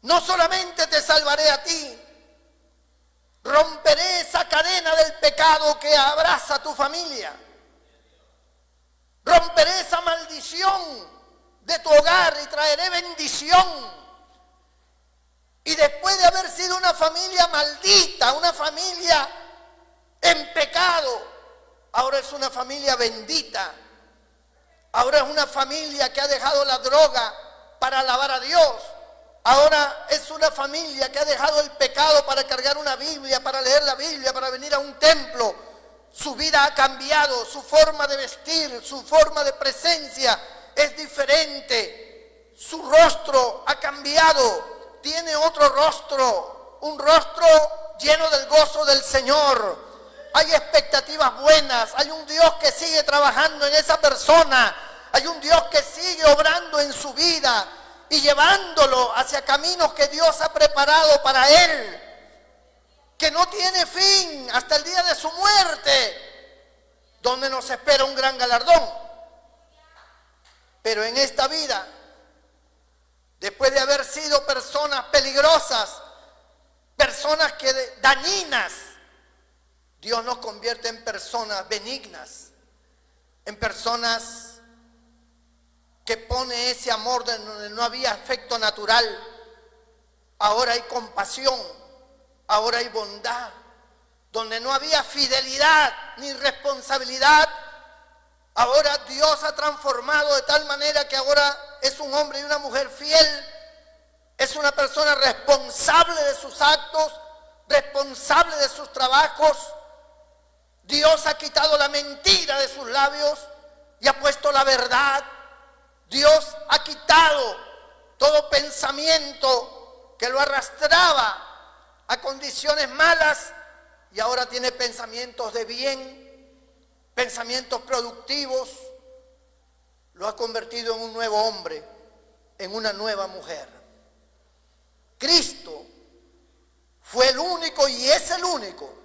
no solamente te salvaré a ti, romperé esa cadena del pecado que abraza a tu familia. Romperé esa maldición de tu hogar y traeré bendición. Y después de haber sido una familia maldita, una familia en pecado, ahora es una familia bendita. Ahora es una familia que ha dejado la droga para alabar a Dios. Ahora es una familia que ha dejado el pecado para cargar una Biblia, para leer la Biblia, para venir a un templo. Su vida ha cambiado, su forma de vestir, su forma de presencia es diferente. Su rostro ha cambiado, tiene otro rostro, un rostro lleno del gozo del Señor. Hay expectativas buenas, hay un Dios que sigue trabajando en esa persona, hay un Dios que sigue obrando en su vida y llevándolo hacia caminos que Dios ha preparado para él, que no tiene fin hasta el día de su muerte, donde nos espera un gran galardón. Pero en esta vida, después de haber sido personas peligrosas, personas dañinas, Dios nos convierte en personas benignas, en personas que pone ese amor donde no había afecto natural. Ahora hay compasión, ahora hay bondad. Donde no había fidelidad ni responsabilidad, ahora Dios ha transformado de tal manera que ahora es un hombre y una mujer fiel, es una persona responsable de sus actos, responsable de sus trabajos. Dios ha quitado la mentira de sus labios y ha puesto la verdad. Dios ha quitado todo pensamiento que lo arrastraba a condiciones malas y ahora tiene pensamientos de bien, pensamientos productivos. Lo ha convertido en un nuevo hombre, en una nueva mujer. Cristo fue el único y es el único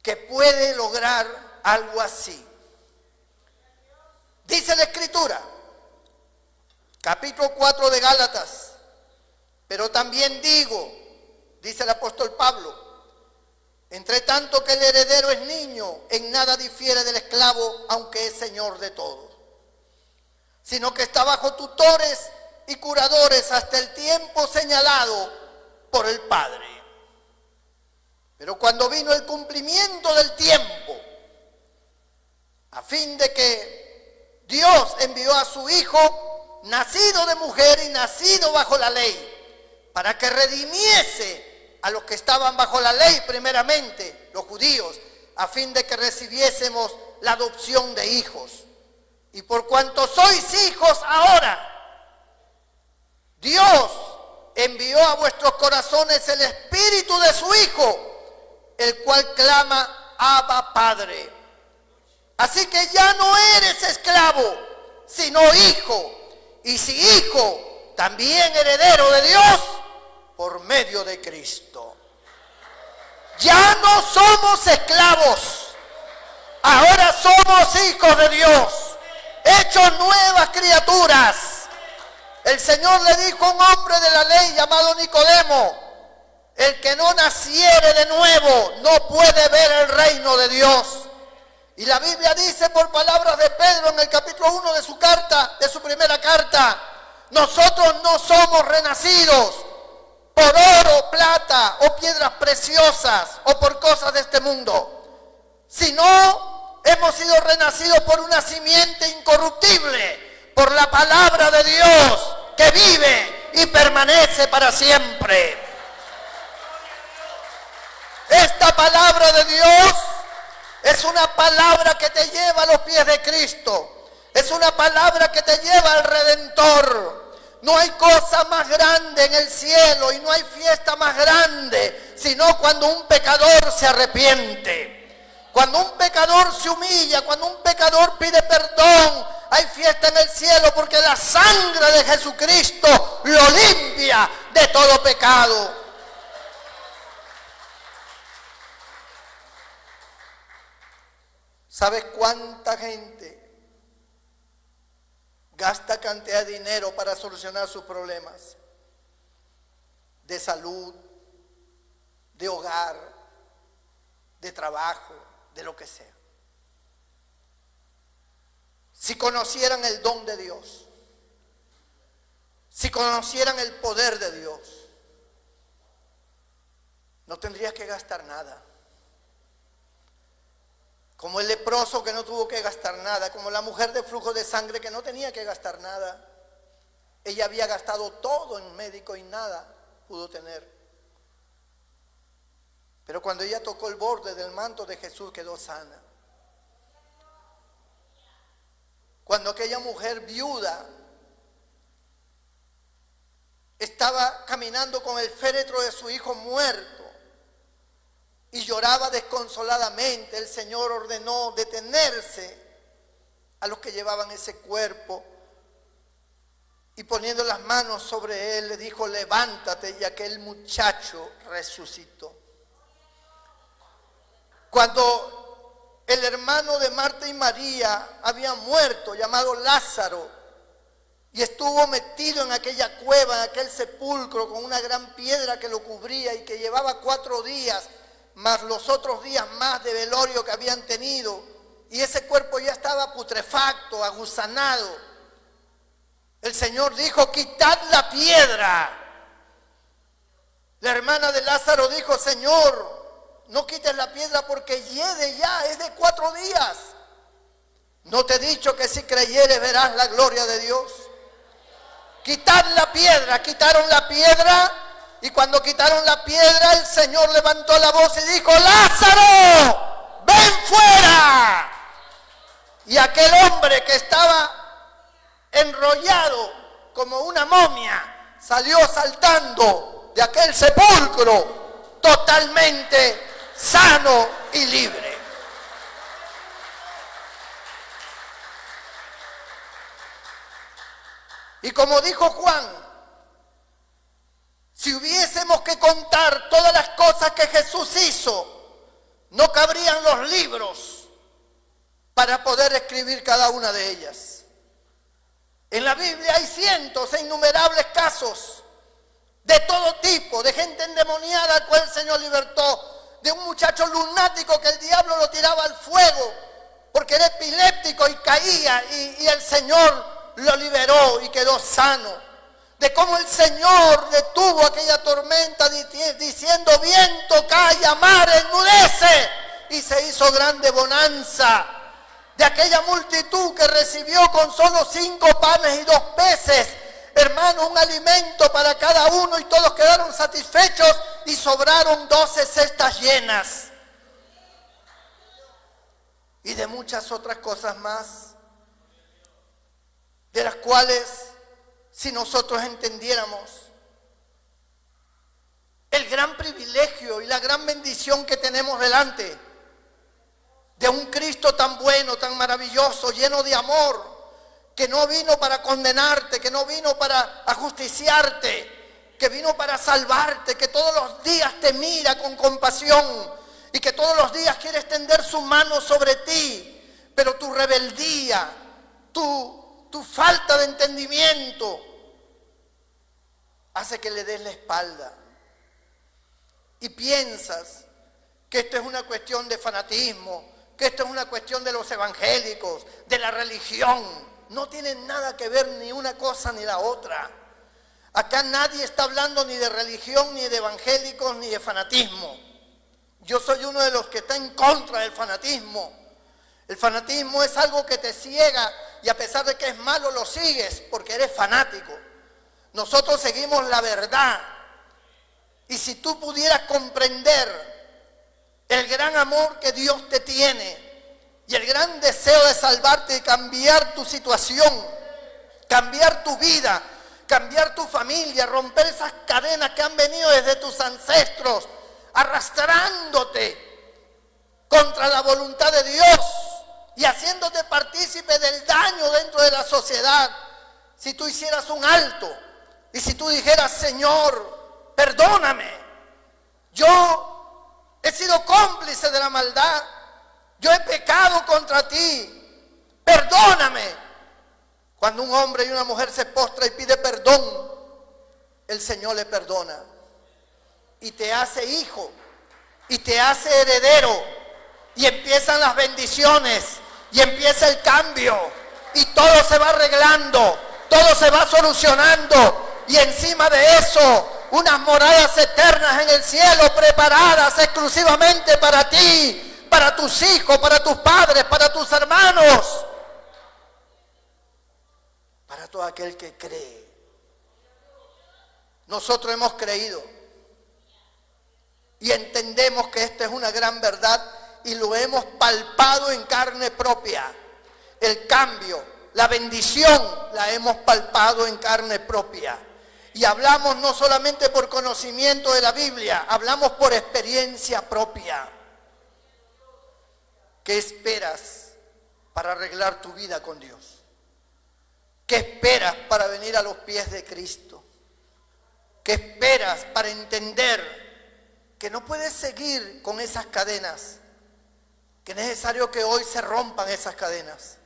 que puede lograr algo así. Dice la Escritura, capítulo 4 de Gálatas: pero también digo, dice el apóstol Pablo, entre tanto que el heredero es niño, en nada difiere del esclavo, aunque es señor de todo, sino que está bajo tutores y curadores hasta el tiempo señalado por el Padre. Pero cuando vino el cumplimiento del tiempo, a fin de que Dios envió a su Hijo, nacido de mujer y nacido bajo la ley, para que redimiese a los que estaban bajo la ley, primeramente los judíos, a fin de que recibiésemos la adopción de hijos. Y por cuanto sois hijos ahora, Dios envió a vuestros corazones el Espíritu de su Hijo, el cual clama: Abba, Padre. Así que ya no eres esclavo, sino hijo, y si hijo, también heredero de Dios por medio de Cristo. Ya no somos esclavos, ahora somos hijos de Dios, hechos nuevas criaturas. El Señor le dijo a un hombre de la ley llamado Nicodemo: el que no naciere de nuevo no puede ver el reino de Dios. Y la Biblia dice por palabras de Pedro en el capítulo 1 de su carta, de su primera carta: nosotros no somos renacidos por piedras preciosas o por cosas de este mundo, sino hemos sido renacidos por una simiente incorruptible, por la palabra de Dios que vive y permanece para siempre. Esta palabra de Dios es una palabra que te lleva a los pies de Cristo. Es una palabra que te lleva al Redentor. No hay cosa más grande en el cielo y no hay fiesta más grande, sino cuando un pecador se arrepiente. Cuando un pecador se humilla, cuando un pecador pide perdón, hay fiesta en el cielo porque la sangre de Jesucristo lo limpia de todo pecado. ¿Sabes cuánta gente gasta cantidad de dinero para solucionar sus problemas? De salud, de hogar, de trabajo, de lo que sea. Si conocieran el don de Dios, si conocieran el poder de Dios, no tendrías que gastar nada. Como el leproso que no tuvo que gastar nada, como la mujer de flujo de sangre que no tenía que gastar nada. Ella había gastado todo en médico y nada pudo tener. Pero cuando ella tocó el borde del manto de Jesús quedó sana. Cuando aquella mujer viuda estaba caminando con el féretro de su hijo muerto y lloraba desconsoladamente, el Señor ordenó detenerse a los que llevaban ese cuerpo y poniendo las manos sobre él le dijo: levántate, y aquel muchacho resucitó. Cuando el hermano de Marta y María había muerto, llamado Lázaro, y estuvo metido en aquella cueva, en aquel sepulcro, con una gran piedra que lo cubría y que llevaba 4 días, más los otros días más de velorio que habían tenido, y ese cuerpo ya estaba putrefacto, agusanado. El Señor dijo: quitad la piedra. La hermana de Lázaro dijo: Señor, no quites la piedra porque hiede ya, es de 4 días. ¿No te he dicho que si creyeres verás la gloria de Dios? Quitad la piedra. Quitaron la piedra. Y cuando quitaron la piedra, el Señor levantó la voz y dijo: Lázaro, ven fuera. Y aquel hombre que estaba enrollado como una momia salió saltando de aquel sepulcro totalmente sano y libre. Y como dijo Juan, si hubiésemos que contar todas las cosas que Jesús hizo, no cabrían los libros para poder escribir cada una de ellas. En la Biblia hay cientos e innumerables casos de todo tipo, de gente endemoniada al cual el Señor libertó, de un muchacho lunático que el diablo lo tiraba al fuego porque era epiléptico y caía y el Señor lo liberó y quedó sano. De cómo el Señor detuvo aquella tormenta diciendo: viento, calla, mar, enmudece, y se hizo grande bonanza. De aquella multitud que recibió con solo 5 panes y 2 peces, hermano, un alimento para cada uno, y todos quedaron satisfechos y sobraron 12 cestas llenas. Y de muchas otras cosas más, de las cuales, si nosotros entendiéramos el gran privilegio y la gran bendición que tenemos delante de un Cristo tan bueno, tan maravilloso, lleno de amor, que no vino para condenarte, que no vino para ajusticiarte, que vino para salvarte, que todos los días te mira con compasión y que todos los días quiere extender su mano sobre ti, pero tu rebeldía, tu falta de entendimiento hace que le des la espalda y piensas que esto es una cuestión de fanatismo, que esto es una cuestión de los evangélicos, de la religión. No tienen nada que ver ni una cosa ni la otra. Acá nadie está hablando ni de religión, ni de evangélicos, ni de fanatismo. Yo soy uno de los que está en contra del fanatismo. El fanatismo es algo que te ciega y a pesar de que es malo lo sigues porque eres fanático. Nosotros seguimos la verdad. Y si tú pudieras comprender el gran amor que Dios te tiene y el gran deseo de salvarte y cambiar tu situación, cambiar tu vida, cambiar tu familia, romper esas cadenas que han venido desde tus ancestros, arrastrándote contra la voluntad de Dios y haciéndote partícipe del daño dentro de la sociedad. Si tú hicieras un alto y si tú dijeras: Señor, perdóname, yo he sido cómplice de la maldad, yo he pecado contra ti, perdóname. Cuando un hombre y una mujer se postra y pide perdón, el Señor le perdona y te hace hijo y te hace heredero y empiezan las bendiciones y empieza el cambio y todo se va arreglando, todo se va solucionando y encima de eso unas moradas eternas en el cielo preparadas exclusivamente para ti, para tus hijos, para tus padres, para tus hermanos, para todo aquel que cree. Nosotros hemos creído y entendemos que esta es una gran verdad y lo hemos palpado en carne propia. El cambio, la bendición la hemos palpado en carne propia. Y hablamos no solamente por conocimiento de la Biblia, hablamos por experiencia propia. ¿Qué esperas para arreglar tu vida con Dios? ¿Qué esperas para venir a los pies de Cristo? ¿Qué esperas para entender que no puedes seguir con esas cadenas? Que es necesario que hoy se rompan esas cadenas,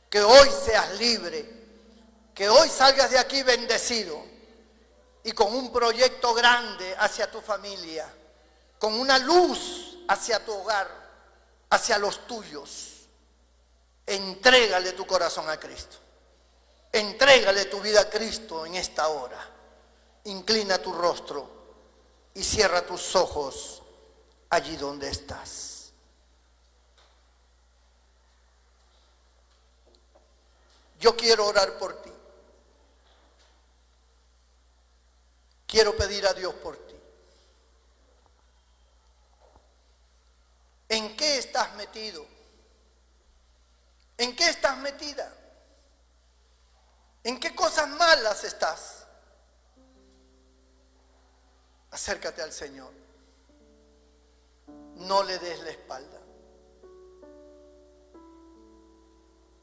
que hoy seas libre, que hoy salgas de aquí bendecido y con un proyecto grande hacia tu familia, con una luz hacia tu hogar, hacia los tuyos. Entrégale tu corazón a Cristo. Entrégale tu vida a Cristo en esta hora. Inclina tu rostro y cierra tus ojos allí donde estás. Yo quiero orar por ti. Quiero pedir a Dios por ti. ¿En qué estás metido? ¿En qué estás metida? ¿En qué cosas malas estás? Acércate al Señor. No le des la espalda.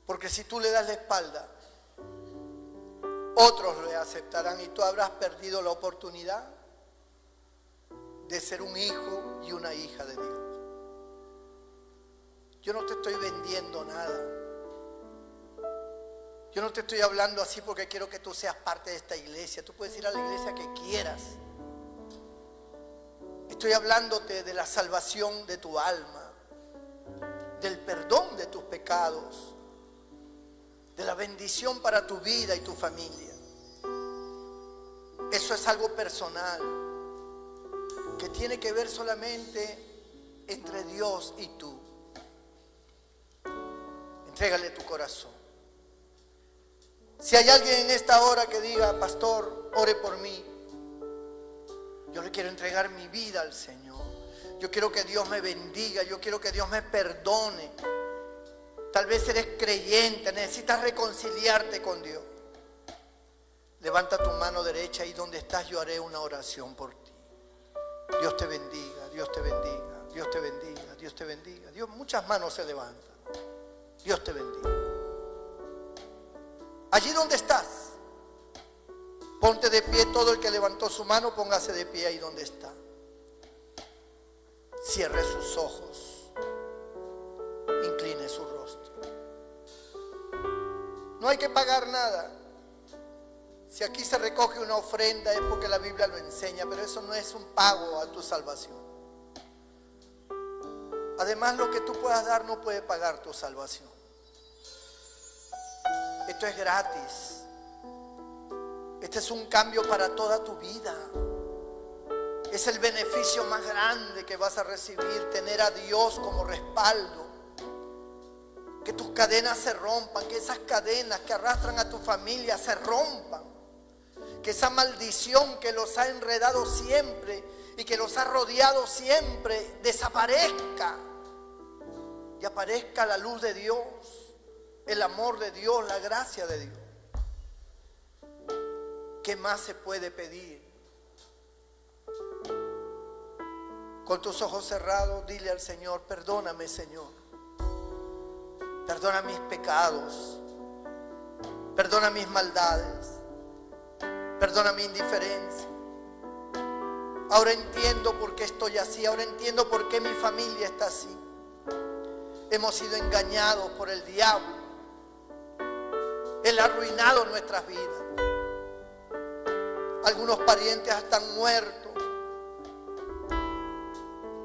Porque si tú le das la espalda, otros le aceptarán y tú habrás perdido la oportunidad de ser un hijo y una hija de Dios. Yo no te estoy vendiendo nada. Yo no te estoy hablando así porque quiero que tú seas parte de esta iglesia. Tú puedes ir a la iglesia que quieras. Estoy hablándote de la salvación de tu alma, del perdón de tus pecados, de la bendición para tu vida y tu familia. Eso es algo personal que tiene que ver solamente entre Dios y tú. Entrégale tu corazón. Si hay alguien en esta hora que diga: pastor, ore por mí, yo le quiero entregar mi vida al Señor. Yo quiero que Dios me bendiga, yo quiero que Dios me perdone. Tal vez eres creyente, necesitas reconciliarte con Dios. Levanta tu mano derecha y donde estás yo haré una oración por ti. Dios te bendiga, Dios te bendiga, Dios te bendiga, Dios te bendiga. Dios, muchas manos se levantan. Dios te bendiga. Allí donde estás, ponte de pie. Todo el que levantó su mano, póngase de pie ahí donde está. Cierre sus ojos, incline su rostro. No hay que pagar nada. Si aquí se recoge una ofrenda es porque la Biblia lo enseña, pero eso no es un pago a tu salvación. Además, lo que tú puedas dar no puede pagar tu salvación. Esto es gratis. Este es un cambio para toda tu vida. Es el beneficio más grande que vas a recibir, tener a Dios como respaldo. Que tus cadenas se rompan, que esas cadenas que arrastran a tu familia se rompan. Que esa maldición que los ha enredado siempre y que los ha rodeado siempre desaparezca. Y aparezca la luz de Dios, el amor de Dios, la gracia de Dios. ¿Qué más se puede pedir? Con tus ojos cerrados, dile al Señor: perdóname, Señor. Perdona mis pecados. Perdona mis maldades. Perdona mi indiferencia. Ahora entiendo por qué estoy así. Ahora entiendo por qué mi familia está así. Hemos sido engañados por el diablo. Él ha arruinado nuestras vidas. Algunos parientes están muertos.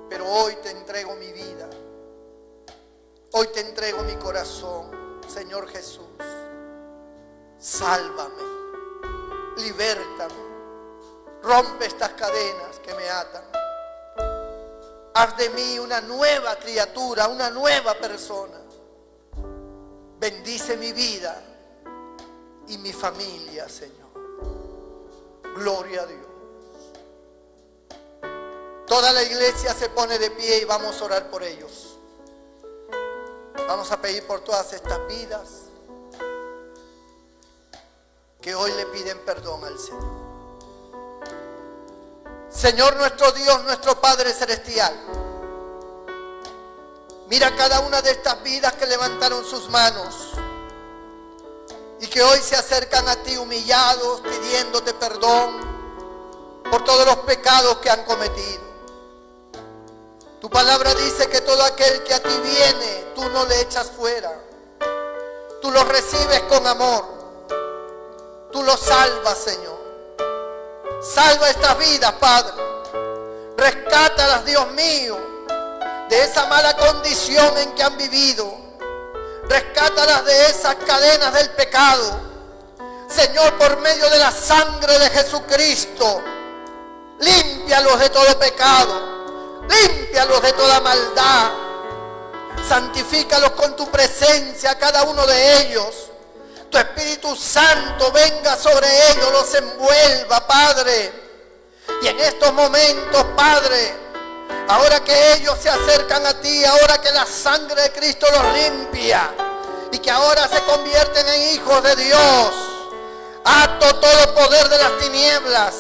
Pero hoy te entrego mi vida. Hoy te entrego mi corazón, Señor Jesús. Sálvame, libértame, rompe estas cadenas que me atan. Haz de mí una nueva criatura, una nueva persona. Bendice mi vida y mi familia, Señor. Gloria a Dios. Toda la iglesia se pone de pie y vamos a orar por ellos. Vamos a pedir por todas estas vidas que hoy le piden perdón al Señor. Señor nuestro Dios, nuestro Padre Celestial, mira cada una de estas vidas que levantaron sus manos y que hoy se acercan a ti humillados, pidiéndote perdón por todos los pecados que han cometido. Tu palabra dice que todo aquel que a ti viene, tú no le echas fuera. Tú lo recibes con amor. Tú lo salvas, Señor. Salva estas vidas, Padre. Rescátalas, Dios mío, de esa mala condición en que han vivido. Rescátalas de esas cadenas del pecado. Señor, por medio de la sangre de Jesucristo, límpialos de todo pecado. Límpialos de toda maldad. Santifícalos con tu presencia, cada uno de ellos. Tu Espíritu Santo venga sobre ellos, los envuelva, Padre. Y en estos momentos, Padre, ahora que ellos se acercan a ti, ahora que la sangre de Cristo los limpia y que ahora se convierten en hijos de Dios, ato todo poder de las tinieblas,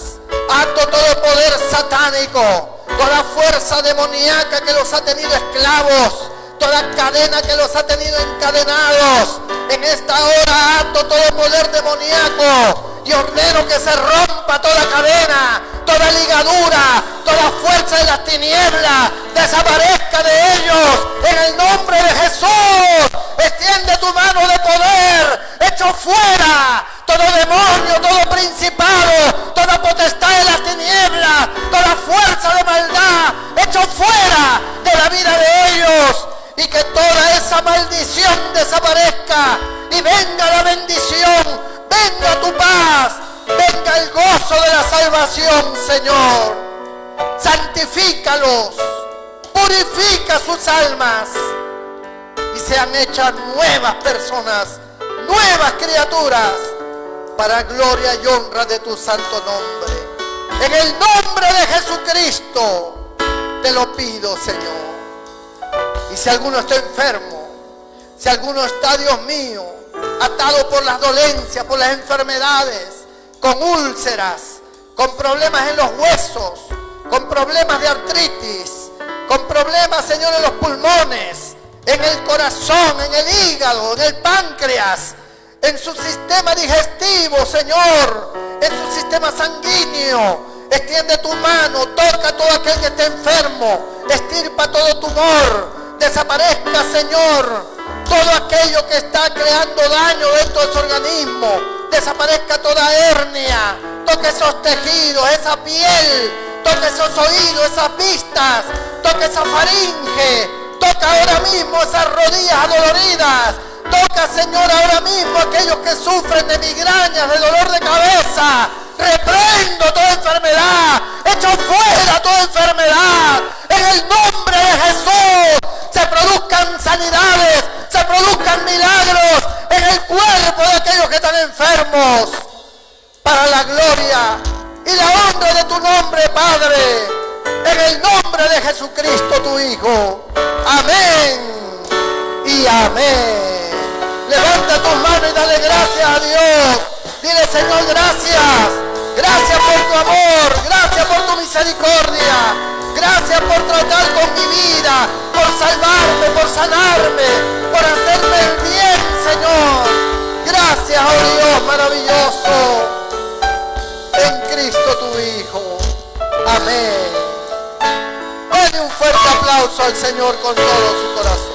ato todo poder satánico, toda fuerza demoníaca que los ha tenido esclavos, toda cadena que los ha tenido encadenados. En esta hora ato todo poder demoníaco y ordeno que se rompa toda cadena, toda ligadura, toda fuerza de las tinieblas desaparezca de ellos en el nombre de Jesús. Extiende tu mano de poder, echo fuera todo demonio, todo principado, toda potestad de las tinieblas, toda fuerza de maldad, echo fuera de la vida de ellos, y que toda esa maldición desaparezca y venga la bendición, venga tu paz, venga el gozo de la salvación, Señor. Santifícalos, purifica sus almas y sean hechas nuevas personas, nuevas criaturas, para gloria y honra de tu santo nombre. En el nombre de Jesucristo te lo pido, Señor. Y si alguno está enfermo, si alguno está, Dios mío, atado por las dolencias, por las enfermedades, con úlceras, con problemas en los huesos, con problemas de artritis, con problemas, Señor, en los pulmones, en el corazón, en el hígado, en el páncreas, en su sistema digestivo, Señor, en su sistema sanguíneo. Extiende tu mano, toca a todo aquel que esté enfermo, extirpa todo tumor, desaparezca, Señor, todo aquello que está creando daño dentro de su organismo, desaparezca toda hernia, toque esos tejidos, esa piel, toque esos oídos, esas vistas, toque esa faringe, toca ahora mismo esas rodillas adoloridas, Toca, Señor, ahora mismo aquellos que sufren de migrañas, de dolor de cabeza. Reprendo toda enfermedad. Echo fuera toda enfermedad. En el nombre de Jesús se produzcan sanidades, se produzcan milagros en el cuerpo de aquellos que están enfermos. Para la gloria y la honra de tu nombre, Padre. En el nombre de Jesucristo, tu Hijo. Amén y amén. Levanta tus manos y dale gracias a Dios. Dile, Señor, gracias. Gracias por tu amor. Gracias por tu misericordia. Gracias por tratar con mi vida. Por salvarme, por sanarme. Por hacerme el bien, Señor. Gracias, oh Dios maravilloso. En Cristo tu Hijo. Amén. Dale un fuerte aplauso al Señor con todo su corazón.